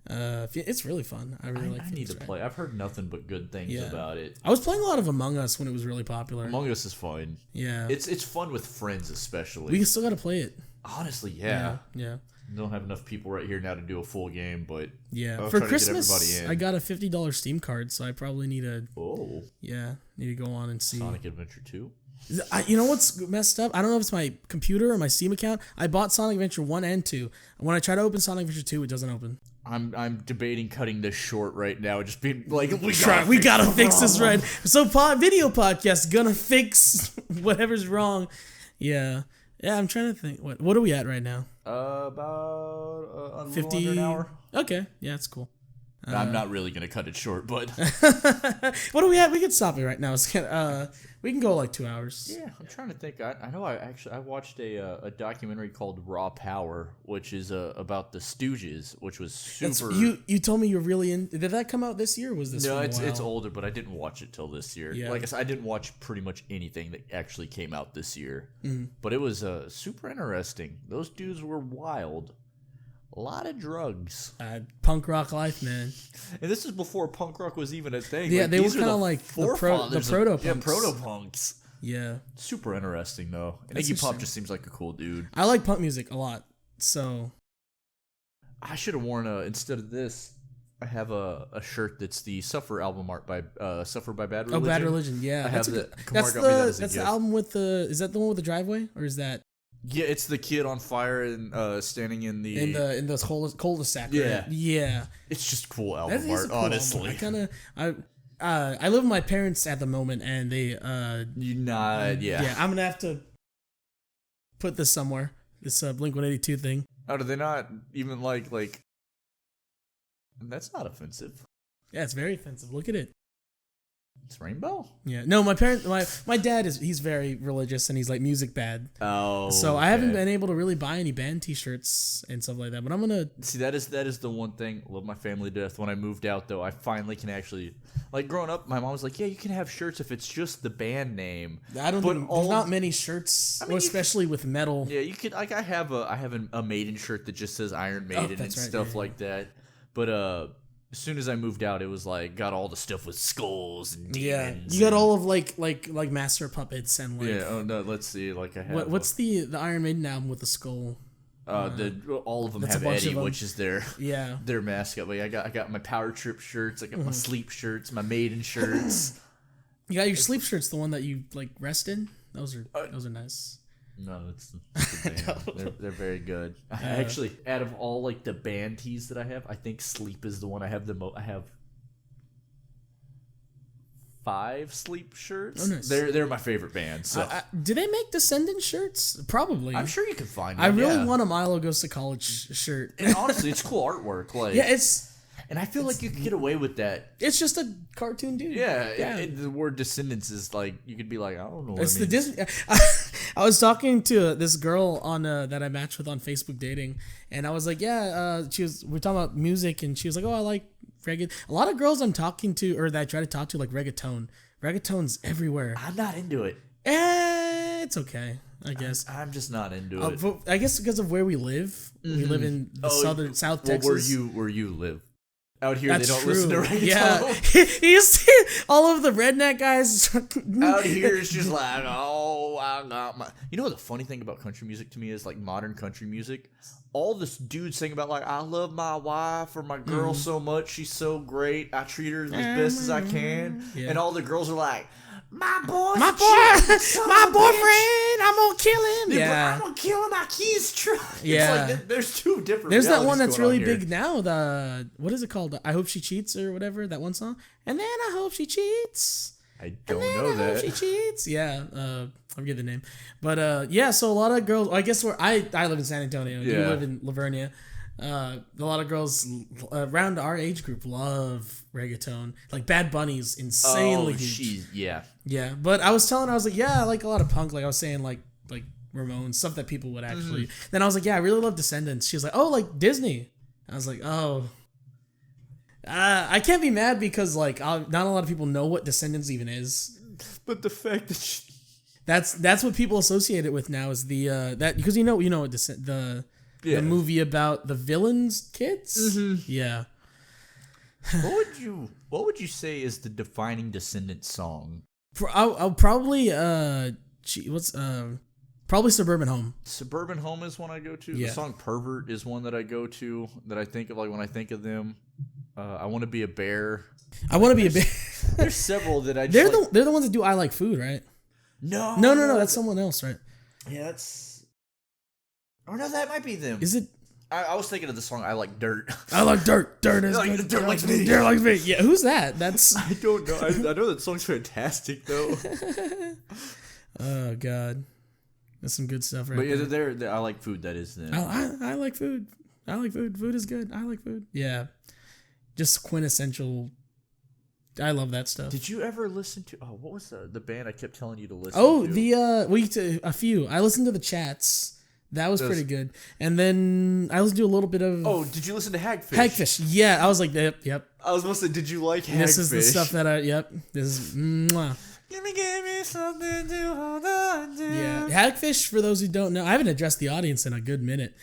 It's really fun. I really like. I need to play. I've heard nothing but good things about it. I was playing a lot of Among Us when it was really popular. Among Us is fun. Yeah, it's fun with friends especially. We still got to play it. Honestly, yeah. Don't have enough people right here now to do a full game, but I'll for Christmas I got a $50 Steam card, so I probably need to need to go on and see Sonic Adventure 2. You know what's messed up? I don't know if it's my computer or my Steam account. I bought Sonic Adventure 1 and 2. When I try to open Sonic Adventure 2, it doesn't open. I'm debating cutting this short right now. Just being like, we gotta fix this right. So video podcast gonna fix whatever's wrong. Yeah, I'm trying to think. What are we at right now? About 50 under an hour. Okay, yeah, that's cool. I'm not really gonna cut it short, but what are we at? We can stop it right now. We can go like 2 hours. Yeah, I'm trying to think. I know I watched a documentary called Raw Power, which is about the Stooges, which was super. You told me you're really in. Did that come out this year? Or was this? No, it's older, but I didn't watch it till this year. Yeah. Like I said, I didn't watch pretty much anything that actually came out this year. Mm-hmm. But it was super interesting. Those dudes were wild. A lot of drugs. Punk rock life, man. And this is before punk rock was even a thing. Yeah, like, they were kind of like the proto-punks. Yeah, proto-punks. Yeah. Super interesting, though. And Iggy Pop just seems like a cool dude. I like punk music a lot, so... I should have worn instead of this, I have a shirt that's the Suffer album art by Suffer by Bad Religion. Oh, Bad Religion, yeah. I have that's the album with the... Is that the one with the driveway? Or is that... Yeah, it's the kid on fire and standing in the cul-de-sac. Yeah, right? Yeah. It's just cool album art, honestly. Album. I live with my parents at the moment, and they yeah. I'm gonna have to put this somewhere. This Blink-182 thing. Oh, do they not even like? That's not offensive. Yeah, it's very offensive. Look at it. It's rainbow? Yeah. No, my dad he's very religious and he's like music bad. Oh. So I haven't been able to really buy any band t-shirts and stuff like that, but I'm going to see that is the one thing. Love my family to death. When I moved out though, I finally can actually like growing up, my mom was like, "Yeah, you can have shirts if it's just the band name." I don't think there's not many shirts, especially with metal. Yeah, you could like I have a Maiden shirt that just says Iron Maiden and stuff like that. But as soon as I moved out, it was like got all the stuff with skulls and demons. Yeah, you got all of like Master Puppets and like. Yeah. Oh no. Let's see. Like I have. What's the Iron Maiden album with the skull? All of them have Eddie, which is their mascot. But I got my Power Trip shirts. I got my Sleep shirts, my Maiden shirts. You got your Sleep shirts, the one that you like rest in. Those are nice. No, it's the band. They're very good. I actually, out of all like the band tees that I have, I think Sleep is the one I have the most. I have 5 Sleep shirts. Oh, nice. They're my favorite band. So. Do they make Descendant shirts? Probably. I'm sure you can find them. I really want a Milo Goes to College shirt. And honestly, it's cool artwork. Like and I feel like you could get away with that. It's just a cartoon dude. Yeah. The word Descendants is like you could be like, I don't know. What it's it means. the Disney. I was talking to this girl on that I matched with on Facebook dating, and I was like, we're talking about music, and she was like, oh, I like reggae. A lot of girls I'm talking to or that I try to talk to like reggaeton. Reggaeton's everywhere. I'm not into it. It's okay, I guess. I'm just not into it. I guess because of where we live. We live in the south Texas. Where you live. Out here, That's they don't true. listen to reggaeton. Yeah, you see all of the redneck guys. Out here, it's just like, oh, I got my. You know what the funny thing about country music to me is, like modern country music. All this dudes sing about like, I love my wife or my girl so much, she's so great, I treat her as best as I can, and all the girls are like, my boyfriend, I'm gonna kill him. Yeah, I'm gonna kill him. He's trying. Yeah. It's like, there's two different. There's that one realities that's going on really here. big now. The what is it called? I Hope She Cheats or whatever. That one song. And then I hope she cheats. I don't And then know I hope that. she cheats. Yeah, I forget the name. But yeah, so a lot of girls. I guess I live in San Antonio. You Yeah. live in Lavernia. A lot of girls around our age group love reggaeton. Like Bad Bunny's insanely huge. Yeah. Yeah, but I was telling her, I was like, yeah, I like a lot of punk. Like I was saying, like Ramones, stuff that people would actually. Then I was like, yeah, I really love Descendants. She was like, oh, like Disney. I was like, oh. I can't be mad because like not a lot of people know what Descendants even is. But the fact that That's what people associate it with now is the that because you know what the movie about the villains kids. Yeah. what would you say is the defining Descendant song? I'll probably probably Suburban Home. Suburban Home is one I go to. Yeah. The song Pervert is one that I go to that I think of like when I think of them. I Want to Be a Bear. I want to be a bear. There's several that I just They're the ones that do I Like Food, right? No. No, that's someone else, right? Yeah, that's. Oh no, that might be them. Is it? I was thinking of the song I Like Dirt. I like dirt. Dirt is Like good. dirt likes me. Dirt likes me. Yeah, who's that? That's. I don't know. I know that song's fantastic though. Oh God, that's some good stuff, right? But yeah, there. they're I Like Food. That is them. I like food. I like food. Food is good. I like food. Yeah, just quintessential. I love that stuff. Did you ever listen to? Oh, what was the band I kept telling you to listen? Oh, to? a few. I listened to the Chats. That was pretty good. And then I listened to a little bit of. Oh, did you listen to Hagfish? Hagfish. Yeah, I was like, yep. I was supposed to say, did you like Hagfish? This is the stuff that this is, mwah. Give me something to hold on to. Yeah. Hagfish, for those who don't know, I haven't addressed the audience in a good minute.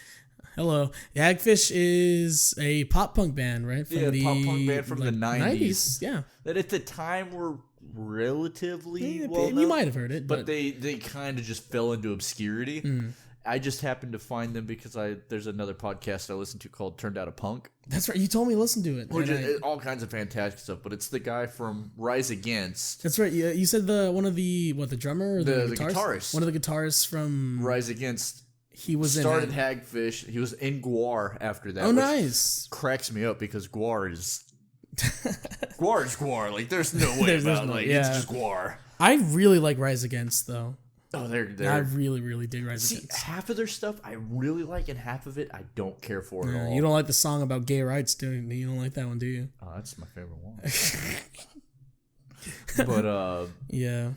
Hello. Hagfish is a pop punk band, right? From pop punk band from the 90s. Yeah. That at the time were relatively Yeah, well known. you might have heard it. But they kind of just fell into obscurity. I just happened to find them because there's another podcast I listen to called Turned Out a Punk. That's right. You told me to listen to it. Which is all kinds of fantastic stuff, but it's the guy from Rise Against. That's right. You said the drummer or the guitarist. One of the guitarists from Rise Against. He was started in Hagfish. He was in Guar after that. Oh, which nice. Cracks me up because Guar is Guar. Like there's no way about it. It's just Guar. I really like Rise Against though. Oh, they're I really, really dig Rise Against. Half of their stuff I really like, and half of it I don't care for at all. You don't like the song about gay rights, do you? You don't like that one, do you? Oh, that's my favorite one. But yeah.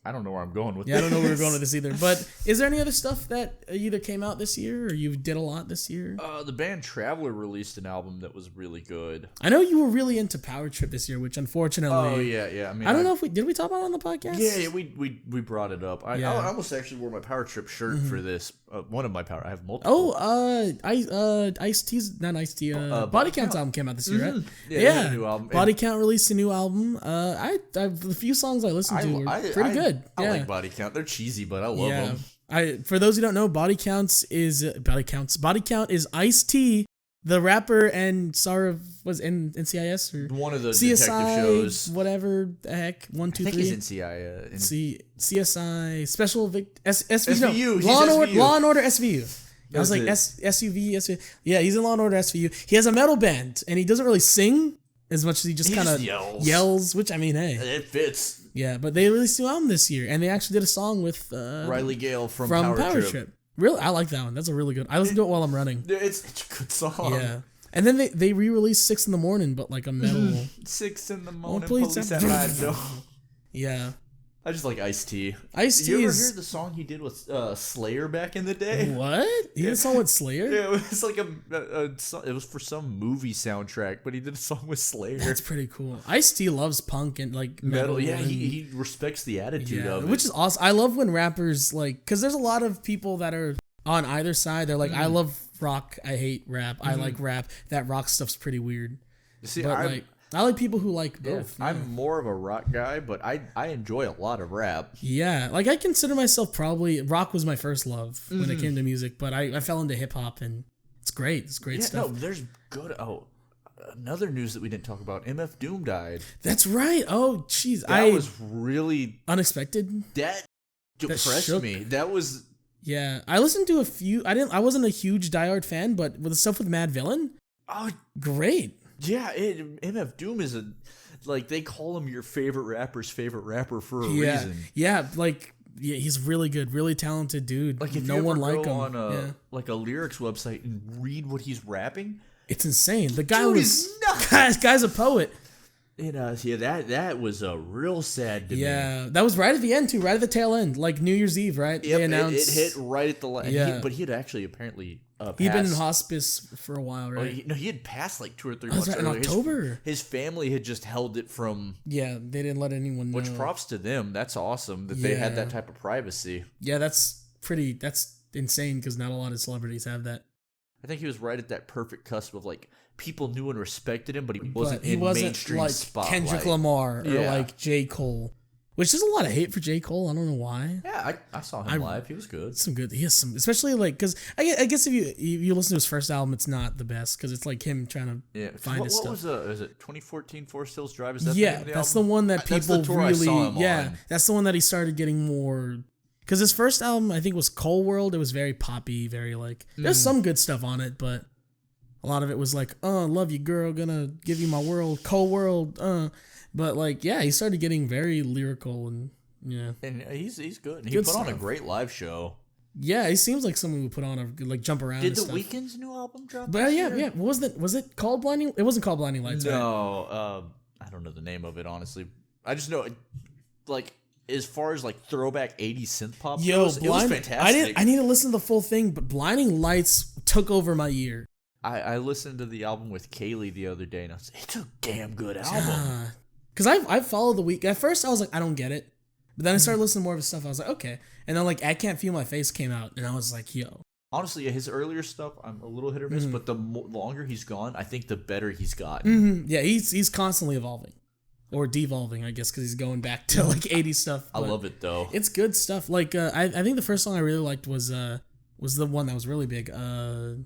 I don't know where I'm going with this. Yeah, I don't know where we're going with this either. But is there any other stuff that either came out this year or you did a lot this year? The band Traveler released an album that was really good. I know you were really into Power Trip this year, which unfortunately... Oh, yeah. I mean, I don't know if did we talk about it on the podcast? Yeah, we brought it up. I almost actually wore my Power Trip shirt for this. One of my Power... I have multiple. Ice-T's... Not Ice-T. Body Count's album came out this year, right? Yeah. A new album. Body Count released a new album. A few songs I listened to were pretty good. I Yeah. like Body Count. They're cheesy, but I love them. For those who don't know, Body Count is Ice-T, the rapper and star of was in NCIS or one of the CSI, detective shows, whatever the heck. 1, 2, 3. I think he's in CSI Special SVU. Law and Order SVU. I was like SUV. Yeah, he's in Law and Order SVU. He has a metal band and he doesn't really sing as much as he just kind of yells. Which I mean, hey, it fits. Yeah, but they released a new album this year, and they actually did a song with Riley Gale from Power Trip. Really, I like that one. That's a really good. I listen to it while I'm running. It's a good song. Yeah, and then they re-released 6 in the Morning, but like a metal. 6 in the morning, police at my door. Yeah. I just like Ice-T. Ice-T You ever is... hear the song he did with Slayer back in the day? What? He did a song with Slayer? Yeah, it was like it was for some movie soundtrack, but he did a song with Slayer. That's pretty cool. Ice-T loves punk and like metal. Yeah, he respects the attitude of it. Which is awesome. I love when rappers like, because there's a lot of people that are on either side. They're like, I love rock. I hate rap. I like rap. That rock stuff's pretty weird. See, But like, I like people who like both. Yeah. I'm more of a rock guy, but I enjoy a lot of rap. Yeah, like I consider myself probably rock was my first love when it came to music, but I fell into hip hop and it's great. It's great stuff. No, there's good. Oh, another news that we didn't talk about. MF Doom died. That's right. Oh, jeez, That was really unexpected. That depressed shook. me. That was. Yeah, I listened to a few. I wasn't a huge diehard fan, but with the stuff with Mad Villain, Oh, great. yeah. MF Doom is like they call him your favorite rapper's favorite rapper for a reason. Yeah, like he's really good, really talented dude. Like if no you one ever like go him. on like a lyrics website and read what he's rapping, It's insane. The guy Dude was is nuts. guy's a poet. that was a real sad to me. Yeah, that was right at the end too, right at the tail end, like New Year's Eve, right? Yep, They announced it hit right at the line. Yeah. But he had actually apparently he'd been in passed. hospice for a while, Oh, right? he had passed like 2 or 3 Oh, months that's right, in earlier. October. His family had just held it from. Yeah, they didn't let anyone know. Which props to them. That's awesome that they had Yeah. that type of privacy. Yeah, that's insane because not a lot of celebrities have that. I think he was right at that perfect cusp of like people knew and respected him, but he wasn't But he in wasn't mainstream like spotlight. Kendrick Lamar or Yeah. like J. Cole, which is a lot of hate for J. Cole. I don't know why. Yeah, I saw him live. He was good. Some good. He has some, especially like because I guess if you listen to his first album, it's not the best because it's like him trying to find his stuff. Was is it 2014 Forest Hills Drive? Is that the Yeah, name of the that's album? the one that That's the people tour I really. saw him on. That's the one that he started getting more. Because his first album, I think, was Cold World. It was very poppy, very like. There's some good stuff on it, but a lot of it was like, love you, girl, gonna give you my world, Cold World, But like, yeah, he started getting very lyrical and yeah. And he's good. He Good put on a stuff. great live show. Yeah, he seems like someone who put on a like jump around. Did and the stuff. Weeknd's new album drop? But this yeah, year? yeah. Was it called Blinding? It wasn't called Blinding Lights. Right? No, I don't know the name of it honestly. I just know, like, as far as like throwback '80s synth pop goes, it was fantastic. I need to listen to the full thing, but Blinding Lights took over my year. I listened to the album with Kaylee the other day, and it's a damn good album. Because I followed the week. At first, I was like, I don't get it. But then I started listening to more of his stuff. I was like, okay. And then like I Can't Feel My Face came out, and I was like, yo. Honestly, his earlier stuff, I'm a little hit or miss, but the longer he's gone, I think the better he's gotten. Mm-hmm. Yeah, he's constantly evolving. Or devolving, I guess, because he's going back to like 80s stuff. I love it though. It's good stuff. Like I think the first song I really liked was the one that was really big. I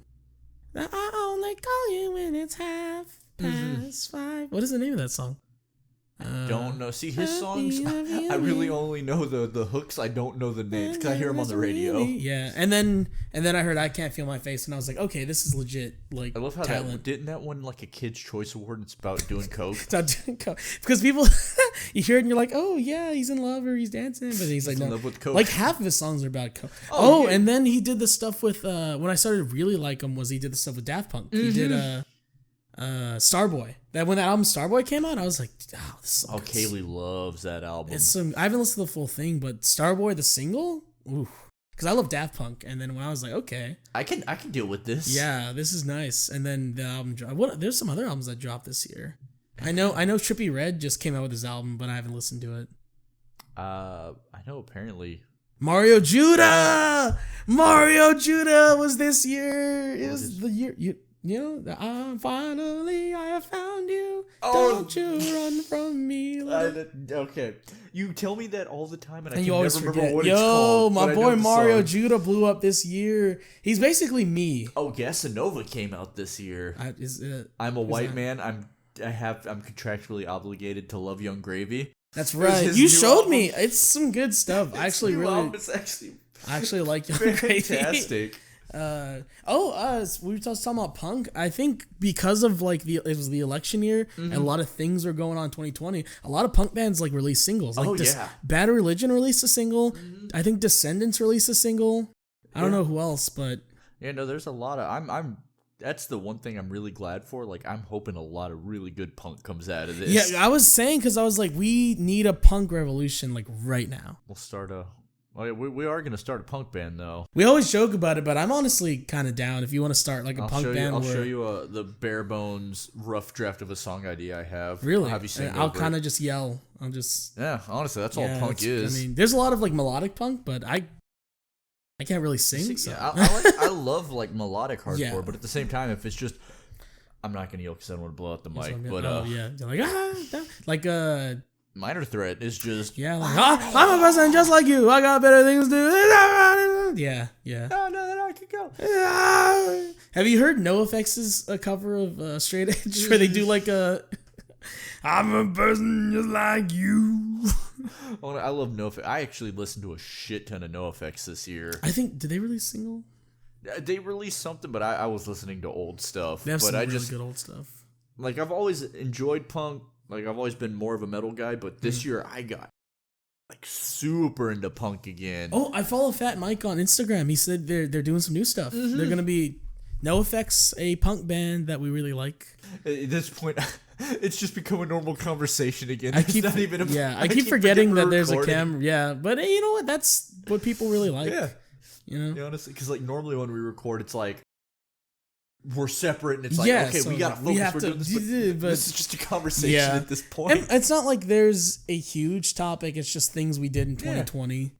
only call you when it's 5:30. What is the name of that song? Don't know. See his songs. I really only know the hooks. I don't know the names because I hear them on the radio. Yeah, and then I heard I Can't Feel My Face, and I was like, okay, this is legit. Like I love how talent. didn't that win like a Kids Choice Award? And it's about doing coke. It's not doing because people you hear it and you're like, oh yeah, he's in love or he's dancing, but he's like, in no. love with coke. Like half of his songs are about coke. Oh, yeah. And then he did the stuff with when I started to really like him was he did the stuff with Daft Punk. He did Starboy. That when that album Starboy came out, I was like, oh, this is so good. Kaylee loves that album. It's some. I haven't listened to the full thing, but Starboy the single, ooh, because I love Daft Punk. And then when I was like, okay, I can deal with this. yeah, this is nice. And then the album dropped. There's some other albums that dropped this year. I know Trippie Redd just came out with his album, but I haven't listened to it. I know apparently. Mario Judah was this year. It was the year you know. I have found you. Oh. Don't you run from me. Okay, you tell me that all the time, and I And can you never always remember forget. what it's called. My but I know boy the Mario song. Judah blew up this year. He's basically me. Oh, Gasanova came out this year. I'm a white man. I'm contractually obligated to love Young Gravy. That's It was right. his You new showed album. me. It's some good stuff. I actually really, It's actually I actually like Young Gravy. fantastic. We were talking about punk. I think because of like it was the election year and a lot of things were going on in 2020. A lot of punk bands like released singles. Like yeah. Bad Religion released a single. I think Descendants released a single. I don't know who else, but Yeah, no, there's a lot of I'm that's the one thing I'm really glad for. Like, I'm hoping a lot of really good punk comes out of this. yeah, I was saying because I was like, we need a punk revolution like right now. We'll start we are gonna start a punk band though. We always joke about it, but I'm honestly kind of down if you want to start like a I'll punk band. I'll show you the bare bones rough draft of a song idea I have. Really? I'll have you sing I'll over kind it. of just yell. I'll just Yeah, honestly, that's all punk is. I mean, there's a lot of like melodic punk, but I I can't really sing. See, So. yeah, I love like melodic hardcore, Yeah. but at the same time, if it's just, I'm not gonna yell because I don't want to blow out the So mic. I'm But oh yeah, they're like Minor Threat is just yeah, like I'm a person just like you. I got better things to do. Yeah, yeah. no, that I could go. Have you heard NoFX's cover of Straight Edge where they do like a I'm a person just like you? I love NoFX. I actually listened to a shit ton of NoFX this year. I think did they release a single? They released something, but I was listening to old stuff. They have but some I really just good old stuff. like I've always enjoyed punk. Like I've always been more of a metal guy, but this year I got like super into punk again. Oh, I follow Fat Mike on Instagram. He said they're doing some new stuff. They're gonna be NoFX, a punk band that we really like. At this point, it's just become a normal conversation again. I keep I keep forgetting that there's a camera. Yeah, but hey, you know what? That's what people really like. Yeah, you know. Yeah, honestly, because like normally when we record, it's like we're separate, and it's like Yeah, okay, so we gotta we focus. have We're to, doing this, but but this is just a conversation yeah. at this point. And it's not like there's a huge topic. It's just things we did in 2020.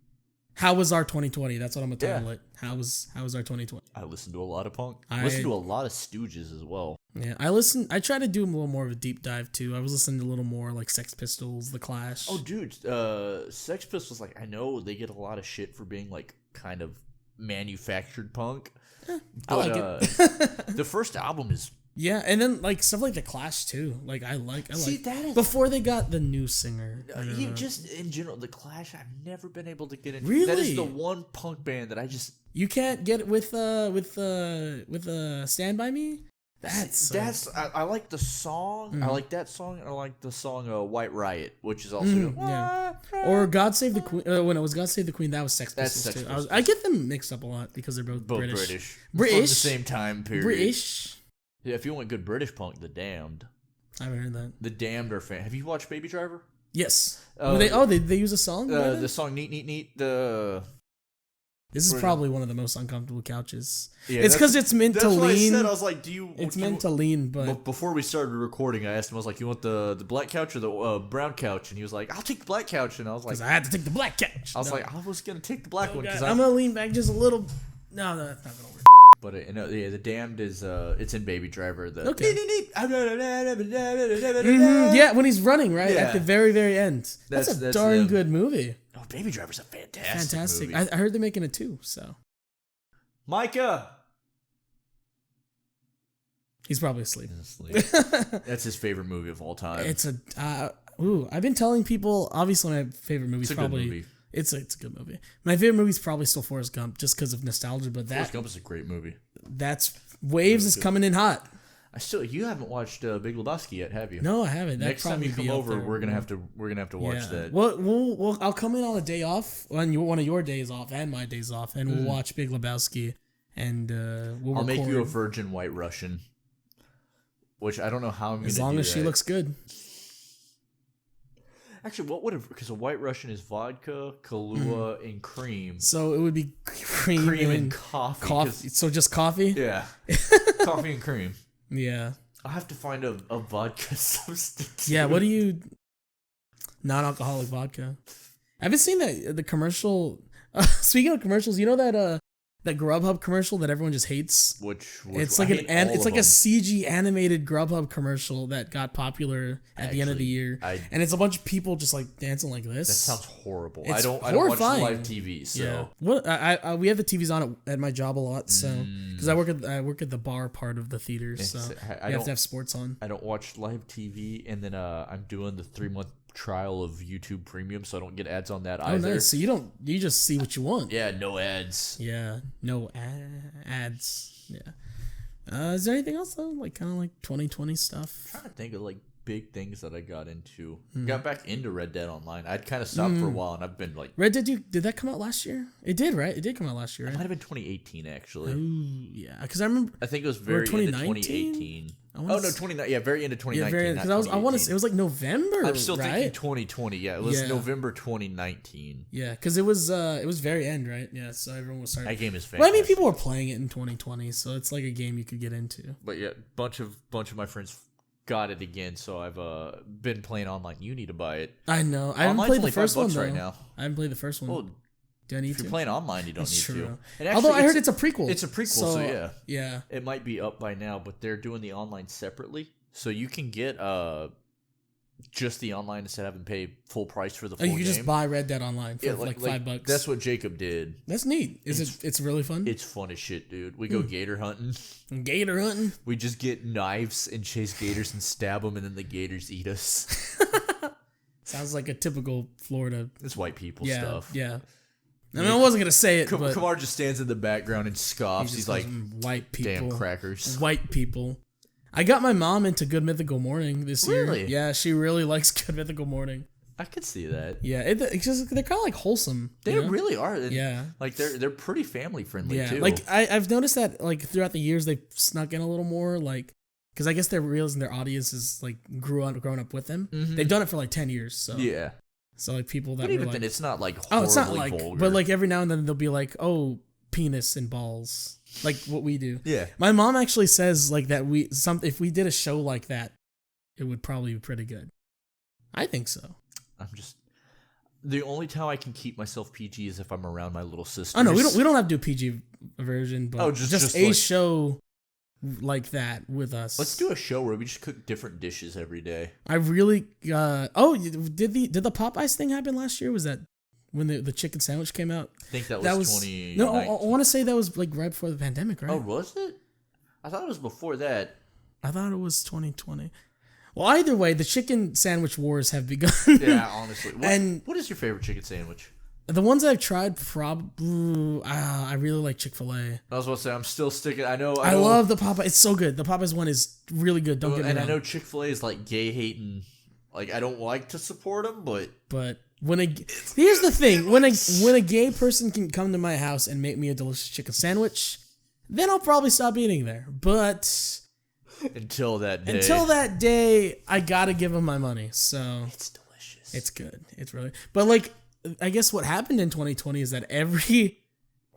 How was our 2020? That's what I'm gonna title it. How was our 2020? I listened to a lot of punk. I I listened to a lot of Stooges as well. Yeah, I try to do a little more of a deep dive too. I was listening to a little more like Sex Pistols, The Clash. Oh, dude, Sex Pistols, like, I know they get a lot of shit for being, like, kind of manufactured punk. I like it. The first album is... Yeah, and then like stuff like The Clash too. Like I like that is... before they got the new singer. You just, in general, The Clash, I've never been able to get into. Really? That is the one punk band that I just... You can't get it with Stand By Me? I like the song. I like that song. I like the song White Riot, which is also yeah. Or God Save the Queen. When it was God Save the Queen, that was Sex That's Pistols Sex too. Pistols. I get them mixed up a lot because they're both British. From the same time period. British. Yeah, if you want good British punk, The Damned. I haven't heard that. The Damned are fan. Have you watched Baby Driver? Yes. They use a song. The song Neat Neat Neat. This is probably one of the most uncomfortable couches. Yeah, it's because it's meant to lean. What I said. I was like, It's meant to lean, but before we started recording, I asked him. I was like, "You want the black couch or the brown couch?" And he was like, "I'll take the black couch." And I was like, because I had to take the black couch. I was like, I was gonna take the black one because I'm gonna lean back just a little. No, that's not gonna work. But the Damned is it's in Baby Driver. Okay. Yeah, when he's running right at the very very end. That's a darn good movie. Oh, Baby Driver's a fantastic movie. I heard they're making it too. So Micah. He's probably asleep. That's his favorite movie of all time. It's I've been telling people. Obviously, my favorite movie is probably. Good movie. It's a good movie. My favorite movie is probably still Forrest Gump, just because of nostalgia. But Forrest Gump is a great movie. That's Waves is coming in hot. You haven't watched Big Lebowski yet, have you? No, I haven't. Next time you come over, we're gonna have to watch that. Well, I'll come in on a day off, on one of your days off and my days off, and we'll watch Big Lebowski, and we'll. I'll make you a virgin White Russian, which I don't know how I'm gonna do. As long as she looks good. Actually, what would have, because a White Russian is vodka, Kahlua, and cream. So it would be cream and coffee. So just coffee? Yeah, coffee and cream. Yeah. I'll have to find a vodka substitute. Yeah, what do you... Non-alcoholic vodka. I haven't seen the commercial... speaking of commercials, you know that Grubhub commercial that everyone just hates? Which it's like it's like a CG animated Grubhub commercial that got popular at the end of the year, and it's a bunch of people just like dancing like this. That sounds horrible. It's I don't watch live TV, so yeah. What we have the TVs on at my job a lot, so because I work at the bar part of the theater, so I have to have sports on. I don't watch live TV, and then I'm doing the 3-month trial of YouTube Premium, so I don't get ads on that either. Nice. So you just see what you want. Yeah, no ads. Yeah, no ads. Yeah. Is there anything else though? Like kind of like 2020 stuff? I'm trying to think of like big things that I got into. Got back into Red Dead Online. I'd kind of stopped for a while, and I've been like... Red Dead, did that come out last year? It did, right? It did come out last year, right? It might have been 2018, actually. Ooh, yeah. Because I remember... I think it was very into 2018. Oh, no, 2019. Yeah, very into 2019. Yeah, because I want to say it was like November, I'm still thinking 2020. Yeah, it was November 2019. Yeah, because it was very end, right? Yeah, so everyone was starting... That game is fantastic. Well, I mean, people were playing it in 2020, so it's like a game you could get into. But yeah, bunch of my friends got it again, so I've been playing online. You need to buy it. I know. I haven't played the first one though. right now. I haven't played the first one. Well, Do I need If you're to? playing online, you don't That's need true. to. And Although actually, I heard it's a prequel. It's a prequel, so yeah. Yeah. It might be up by now, but they're doing the online separately. So you can get just the online instead of having to pay full price for the full You can game. just buy Red Dead Online for like $5. That's what Jacob did. That's neat. It's really fun? It's fun as shit, dude. We go gator hunting. Gator hunting? We just get knives and chase gators and stab them, and then the gators eat us. Sounds like a typical Florida. It's white people Yeah, stuff. yeah. I mean, I wasn't gonna say it, but Kamar just stands in the background and scoffs. he He's just like, calls them white people. damn crackers. White people. I got my mom into Good Mythical Morning this year. Really? Yeah, she really likes Good Mythical Morning. I could see that. Yeah, it's just they're kind of like wholesome. They you know? really are. And, Yeah. like they're pretty family friendly Yeah, too. like I've noticed that like throughout the years they've snuck in a little more like because I guess they're realizing their audience is like grown up with them. Mhm. They've done it for like 10 years. So yeah. So like people that But were even like, then, it's not like oh, it's not horribly like, vulgar. but like every now and then they'll be like, oh, penis and balls, like what we do. yeah. My mom actually says like that if we did a show like that, it would probably be pretty good. I think so. I'm just the only time I can keep myself PG is if I'm around my little sisters. Oh no, we don't have to do PG version, but just a like, show like that with us. Let's do a show where we just cook different dishes every day. I really did the Popeyes thing happen last year? Was that when the chicken sandwich came out? I think that was 2019. No, I want to say that was like right before the pandemic, right? Oh, was it? I thought it was before that. I thought it was 2020. Well, either way, the chicken sandwich wars have begun. Yeah, honestly. What is your favorite chicken sandwich? The ones I've tried, I really like Chick-fil-A. I was about to say, I'm still sticking. I know. I love the Popeyes. It's so good. The Popeyes one is really good. Don't get me wrong. And I know Chick-fil-A is like gay hating. Like I don't like to support them, but here's the thing: when a gay person can come to my house and make me a delicious chicken sandwich, then I'll probably stop eating there. But until that day, I gotta give them my money. So it's delicious. It's good. It's really. But like, I guess what happened in 2020 is that every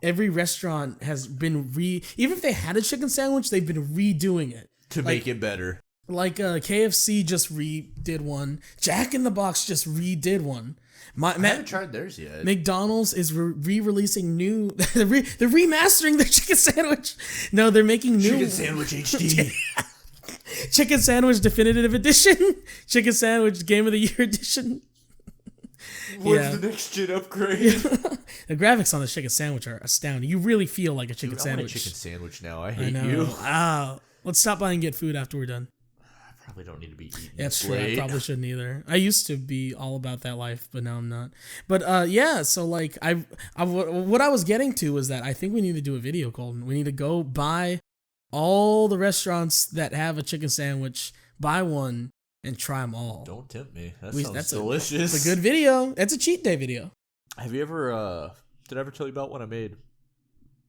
restaurant has been even if they had a chicken sandwich, they've been redoing it to make it better. Like KFC just redid one. Jack in the Box just redid one. I haven't tried theirs yet. McDonald's is re-releasing new. They're remastering their chicken sandwich. No, they're making new Chicken Sandwich HD. Chicken Sandwich Definitive Edition. Chicken Sandwich Game of the Year Edition. What's the next gen upgrade? The graphics on the chicken sandwich are astounding. You really feel like a chicken Dude, sandwich. I want a chicken sandwich now. I hate I know. you. Let's stop by and get food after we're done. I probably don't need to be eating. That's this true. late. I probably shouldn't either. I used to be all about that life, but now I'm not. But yeah, so like what I was getting to was that I think we need to do a video, Colton. We need to go buy all the restaurants that have a chicken sandwich, buy one, and try them all. Don't tempt me. That's delicious. It's a good video. It's a cheat day video. Have you ever? Did I ever tell you about what I made?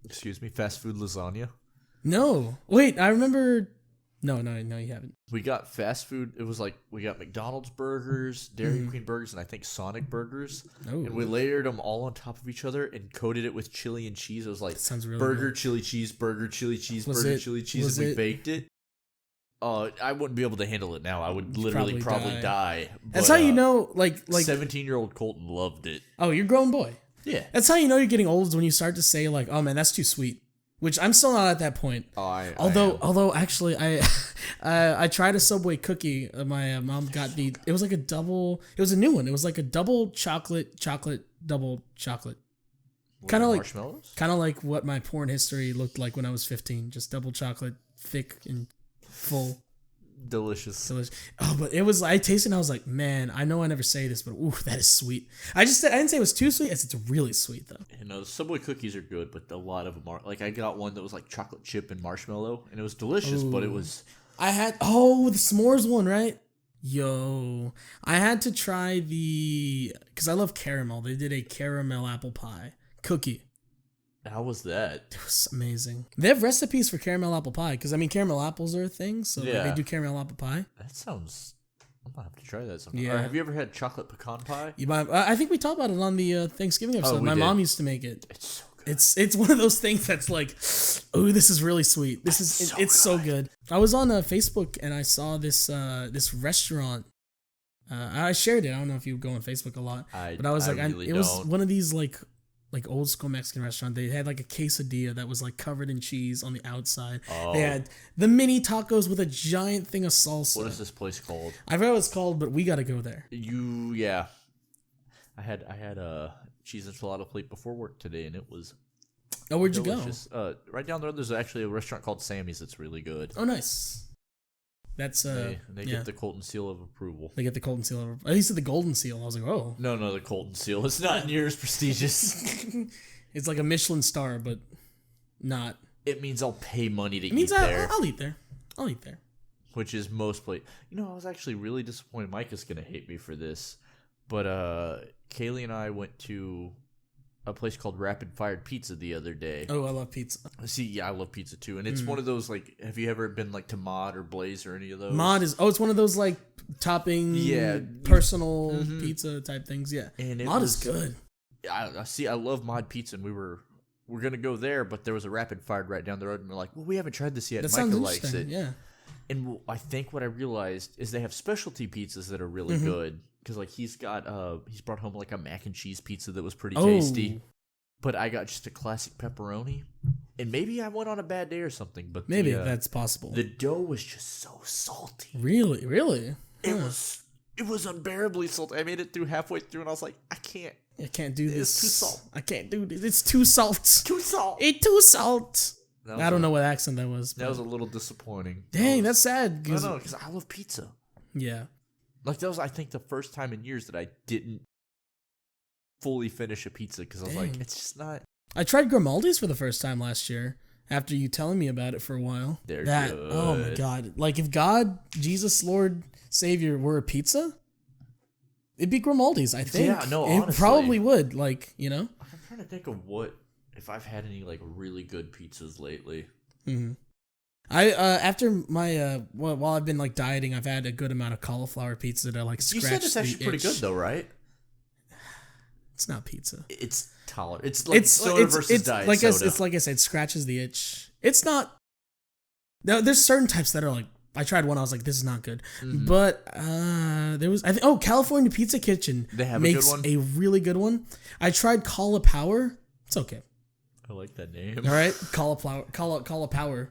Excuse me, fast food lasagna. No. Wait, I remember. No, you haven't. We got fast food. It was like we got McDonald's burgers, Dairy Queen burgers, and I think Sonic burgers. Oh. And we layered them all on top of each other and coated it with chili and cheese. It was like sounds really burger, good. chili, cheese, burger, chili, cheese, Was burger, it- chili, cheese, was and we it- baked it. I wouldn't be able to handle it now. I would literally probably die. That's But, how you know, like 17-year-old Colton loved it. oh, you're a grown boy. Yeah. That's how you know you're getting old is when you start to say like, oh man, that's too sweet. Which I'm still not at that point. Although actually I tried a Subway cookie. My mom got it was like a double. It was a new one. It was like a double chocolate, double chocolate. Kind of like marshmallows. Kind of like what my porn history looked like when I was 15. Just double chocolate, thick and full. Delicious. Oh, but it was. I tasted and I was like, man, I know I never say this, but ooh, that is sweet. I didn't say it was too sweet. It's really sweet though. You know, Subway cookies are good, but a lot of them are like I got one that was like chocolate chip and marshmallow, and it was delicious, but it was. I had the s'mores one, right? Yo, I had to try because I love caramel. They did a caramel apple pie cookie. How was that? It was amazing. They have recipes for caramel apple pie because I mean caramel apples are a thing, so Yeah. they do caramel apple pie. That sounds. I'm gonna have to try that sometime. Yeah. Or have you ever had chocolate pecan pie? I think we talked about it on the Thanksgiving episode. we My did. mom used to make it. It's so good. It's one of those things that's like, oh, this is really sweet. It's so good. I was on Facebook and I saw this restaurant. I shared it. I don't know if you go on Facebook a lot, but I was like, really it was don't. one of these like like old school Mexican restaurant. They had like a quesadilla that was like covered in cheese on the outside. Oh. They had the mini tacos with a giant thing of salsa. What is this place called? I forgot what it's called, but we gotta go there. Yeah. I had a cheese enchilada plate before work today, and it was Oh, where'd you delicious. Right down the road, there's actually a restaurant called Sammy's that's really good. go? Oh, nice. That's They yeah. get the Colton seal of approval. They get the Colton seal. Oh, you said the golden seal. I was like, oh. No, the Colton seal. It's not near as prestigious. It's like a Michelin star, but not. It means I'll pay money to It means eat there, I'll eat there. I'll eat there. which is most plate. I was actually really disappointed. Micah's gonna hate me for this, but Kaylee and I went to a place called Rapid Fired Pizza the other day. Oh, I love pizza. See, yeah, I love pizza too, and it's one of those like. Have you ever been like to Mod or Blaze or any of those? Mod is it's one of those like topping, personal pizza type things. Yeah, And Mod is good. I see. I love Mod Pizza, and we're gonna go there, but there was a Rapid Fired right down the road, and we're like, well, we haven't tried this yet. That Micah sounds likes interesting. it. Yeah. And I think what I realized is they have specialty pizzas that are really good. Because like he's brought home like a mac and cheese pizza that was pretty tasty. But I got just a classic pepperoni. And maybe I went on a bad day or something. But Maybe that's possible. the dough was just so salty. Really. It was unbearably salty. I made it through halfway through, and I was like, I can't do this. It's too salt. I can't do this. It's too salt. Too salt. It's too salt. I don't know what accent that was. That was a little disappointing. Dang, that's sad. I know, because I love pizza. Yeah. Like that was, I think, the first time in years that I didn't fully finish a pizza because I was like, it's just not. I tried Grimaldi's for the first time last year after you telling me about it for a while. They're good. Oh my god! Like if God, Jesus, Lord, Savior were a pizza, it'd be Grimaldi's. I think. Yeah, no, it honestly. probably would. Like I'm trying to think of if I've had any like really good pizzas lately. Mm-hmm. I after my while I've been like dieting, I've had a good amount of cauliflower pizza to like scratch. You said it's the actually pretty itch. good though, right? It's not pizza. It's tolerant. It's like soda versus diet like soda. it's like I said, scratches the itch. It's not. Now there's certain types that are like. I tried one. I was like, this is not good. But there was California Pizza Kitchen They have makes a good one? a really good one. I tried Cauliflower. It's okay. I like that name. All right, Cauliflower.